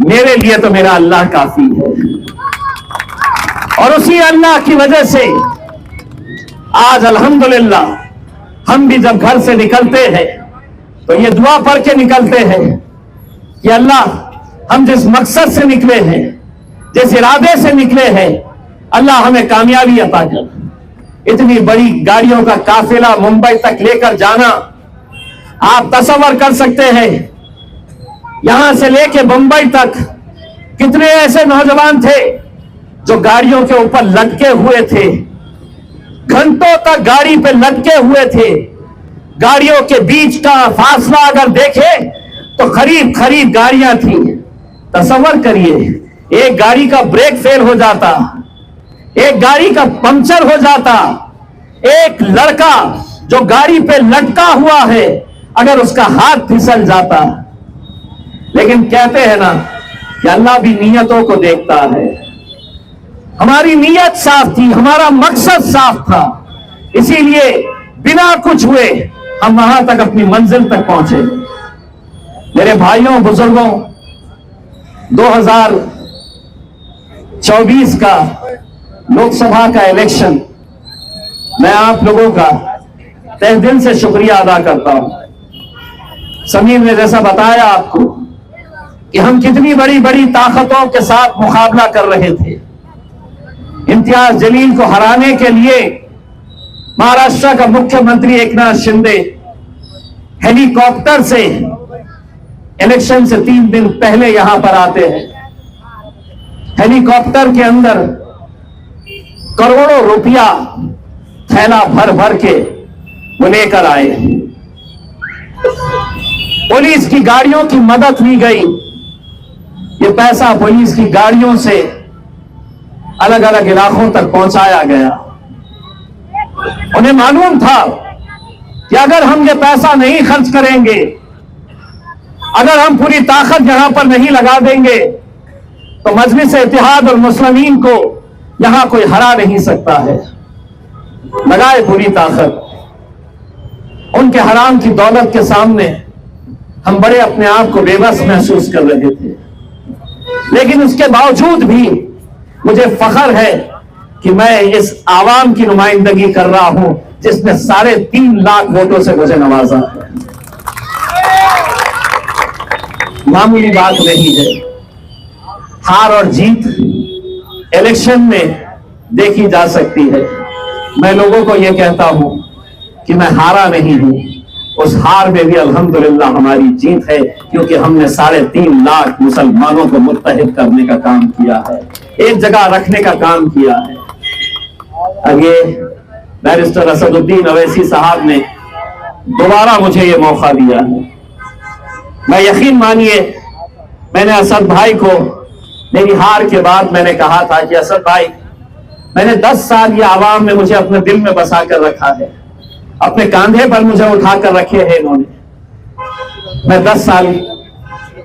[SPEAKER 7] मेरे लिए तो मेरा अल्लाह काफी है। और उसी अल्लाह की वजह से आज अल्हम्दुलिल्लाह हम भी जब घर से निकलते हैं तो ये दुआ पढ़ के निकलते हैं कि अल्लाह, हम जिस मकसद से निकले हैं, जिस इरादे से निकले हैं, अल्लाह हमें कामयाबी अता कर। इतनी बड़ी गाड़ियों का काफिला मुंबई तक लेकर जाना, आप तसव्वुर कर सकते हैं यहां से लेके मुंबई तक कितने ऐसे नौजवान थे जो गाड़ियों के ऊपर लटके हुए थे, घंटों तक गाड़ी पे लटके हुए थे। गाड़ियों के बीच का फासला अगर देखे तो करीब करीब गाड़ियां थी। तसव्वुर करिए, एक गाड़ी का ब्रेक फेल हो जाता, एक गाड़ी का पंक्चर हो जाता, एक लड़का जो गाड़ी पे लटका हुआ है अगर उसका हाथ फिसल जाता। लेकिन कहते हैं ना कि अल्लाह भी नीयतों को देखता है। हमारी नीयत साफ थी, हमारा मकसद साफ था, इसीलिए बिना कुछ हुए हम वहां तक अपनी मंजिल तक पहुंचे। मेरे भाइयों बुजुर्गों, 2024 का लोकसभा का इलेक्शन, मैं आप लोगों का तहे दिल से शुक्रिया अदा करता हूं। समीर ने जैसा बताया आपको कि हम कितनी बड़ी बड़ी ताकतों के साथ मुकाबला कर रहे थे। इम्तियाज जलील को हराने के लिए महाराष्ट्र का मुख्यमंत्री एकनाथ शिंदे हेलीकॉप्टर से इलेक्शन से 3 दिन पहले यहां पर आते हैं। हेलीकॉप्टर के अंदर करोड़ों रुपया थैला भर भर के वो लेकर आए। पुलिस की गाड़ियों की मदद ली गई। ये पैसा पुलिस की गाड़ियों से अलग अलग इलाकों तक पहुंचाया गया। उन्हें मालूम था कि अगर हम ये पैसा नहीं खर्च करेंगे, अगर हम पूरी ताकत यहां पर नहीं लगा देंगे, तो मजलिस इत्तेहाद और मुस्लिमीन को यहां कोई हरा नहीं सकता है। लगाए पूरी ताकत। उनके हराम की दौलत के सामने हम बड़े अपने आप को बेबस महसूस कर रहे थे। लेकिन उसके बावजूद भी मुझे फख्र है कि मैं इस आवाम की नुमाइंदगी कर रहा हूं जिसने 3.5 लाख वोटों से मुझे नवाजा है। मामूली बात नहीं है। हार और जीत इलेक्शन में देखी जा सकती है। मैं लोगों को यह कहता हूं कि मैं हारा नहीं हूं। उस हार में भी अल्हम्दुलिल्लाह हमारी जीत है, क्योंकि हमने 3.5 लाख मुसलमानों को मुत्तहिद करने का काम किया है, एक जगह रखने का काम किया है। आगे बैरिस्टर असदुद्दीन अवैसी साहब ने दोबारा मुझे ये मौका दिया है। मैं यकीन मानिए, मैंने असद भाई को मेरी हार के बाद मैंने कहा था कि असद भाई, मैंने 10 साल ये आवाम में मुझे अपने दिल में बसा कर रखा है, अपने कांधे पर मुझे उठाकर रखे हैं इन्होंने। मैं 10 साल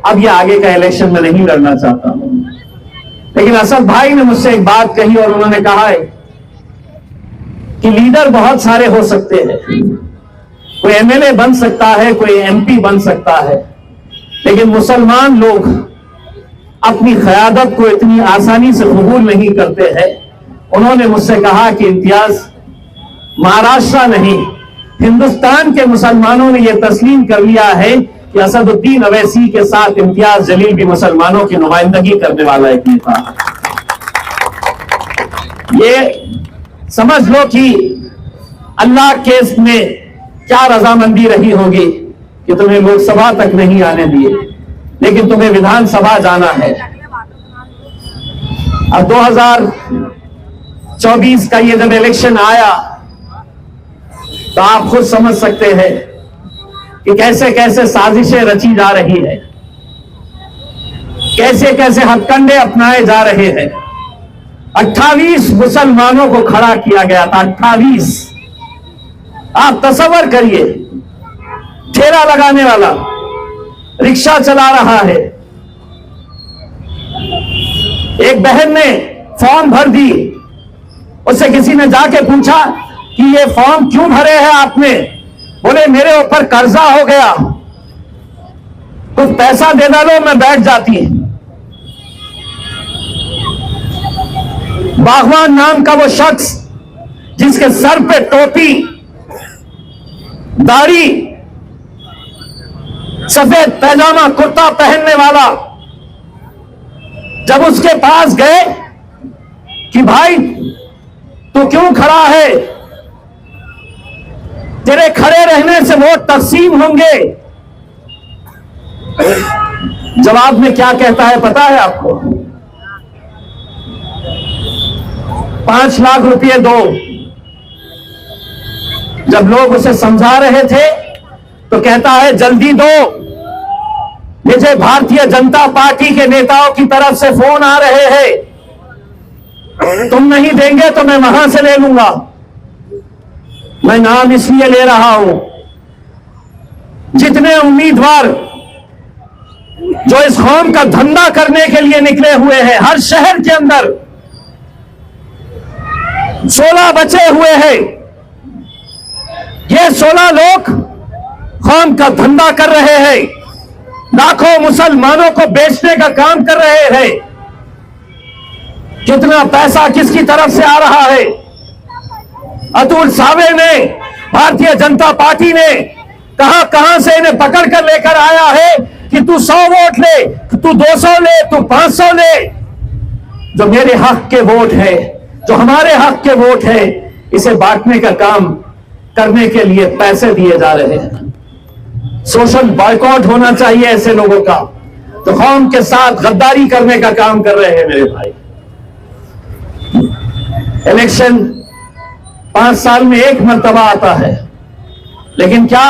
[SPEAKER 7] अब ये आगे का इलेक्शन में नहीं लड़ना चाहता हूं। लेकिन असद भाई ने मुझसे एक बात कही और उन्होंने कहा है कि लीडर बहुत सारे हो सकते हैं, कोई एमएलए बन सकता है, कोई एमपी बन सकता है, लेकिन मुसलमान लोग अपनी क़यादत को इतनी आसानी से कबूल नहीं करते हैं। उन्होंने मुझसे कहा कि इम्तियाज, महाराष्ट्र नहीं, हिंदुस्तान के मुसलमानों ने यह तस्लीम कर लिया है कि असदुद्दीन अवैसी के साथ इम्तियाज जलील भी मुसलमानों की नुमाइंदगी करने वाला एक नेता। ये समझ लो कि अल्लाह के इसमें क्या रजामंदी रही होगी कि तुम्हें लोकसभा तक नहीं आने दिए, लेकिन तुम्हें विधानसभा जाना है। अब 2024 का ये जब इलेक्शन आया तो आप खुद समझ सकते हैं कि कैसे कैसे साजिशें रची जा रही है, कैसे कैसे हथकंडे अपनाए जा रहे हैं। 28 मुसलमानों को खड़ा किया गया था, 28। आप तसव्वुर करिए, ठेला लगाने वाला रिक्शा चला रहा है, एक बहन ने फॉर्म भर दी, उससे किसी ने जाके पूछा कि ये फॉर्म क्यों भरे हैं आपने? बोले मेरे ऊपर कर्जा हो गया, कुछ पैसा दे डालो मैं बैठ जाती। बागवान नाम का वो शख्स जिसके सर पे टोपी, दाढ़ी, सफेद पैजामा कुर्ता पहनने वाला, जब उसके पास गए कि भाई तू क्यों खड़ा है, तेरे खड़े रहने से वोट तकसीम होंगे, जवाब में क्या कहता है पता है आपको? 5 लाख रुपए दो। जब लोग उसे समझा रहे थे तो कहता है जल्दी दो, मुझे भारतीय जनता पार्टी के नेताओं की तरफ से फोन आ रहे हैं, तुम नहीं देंगे तो मैं वहां से ले लूंगा। मैं नाम इसलिए ले रहा हूं, जितने उम्मीदवार जो इस कौम का धंधा करने के लिए निकले हुए हैं, हर शहर के अंदर 16 बचे हुए हैं। ये 16 लोग कौम का धंधा कर रहे हैं, लाखों मुसलमानों को बेचने का काम कर रहे हैं। कितना पैसा किसकी तरफ से आ रहा है? अतुल सावे ने, भारतीय जनता पार्टी ने कहां से इन्हें पकड़ कर लेकर आया है कि तू 100 वोट ले, तू 200 ले, तू 500 ले। जो मेरे हक के वोट है, जो हमारे हक के वोट है, इसे बांटने का काम करने के लिए पैसे दिए जा रहे हैं। सोशल बॉयकॉट होना चाहिए ऐसे लोगों का जो कौम के साथ गद्दारी करने का काम कर रहे हैं। मेरे भाई, इलेक्शन 5 साल में एक मर्तबा आता है, लेकिन क्या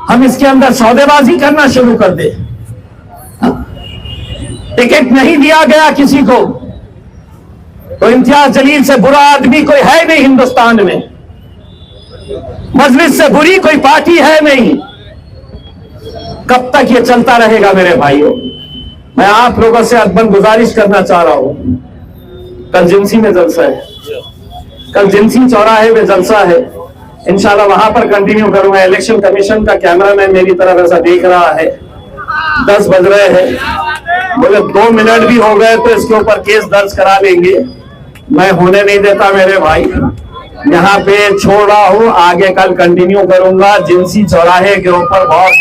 [SPEAKER 7] हम इसके अंदर सौदेबाजी करना शुरू कर दे? टिकट नहीं दिया गया किसी को तो इम्तियाज जलील से बुरा आदमी कोई है नहीं हिंदुस्तान में, मजलिस से बुरी कोई पार्टी है नहीं। कब तक ये चलता रहेगा मेरे भाइयों? मैं आप लोगों से अदबन गुजारिश करना चाह रहा हूं, कल जिंसी में जलसा है, कल जिंसी चौराहे में जलसा है, इंशाल्लाह वहां पर कंटिन्यू करूंगा। इलेक्शन कमीशन का कैमरामैन मेरी तरफ ऐसा देख रहा है, 10 बज रहे हैं, बोले 2 मिनट भी हो गए तो इसके ऊपर केस दर्ज करा लेंगे। मैं होने नहीं देता मेरे भाई, यहाँ पे छोड़ रहा हूं, आगे कल कंटिन्यू करूंगा। जिंसी चौराहे के ऊपर बहुत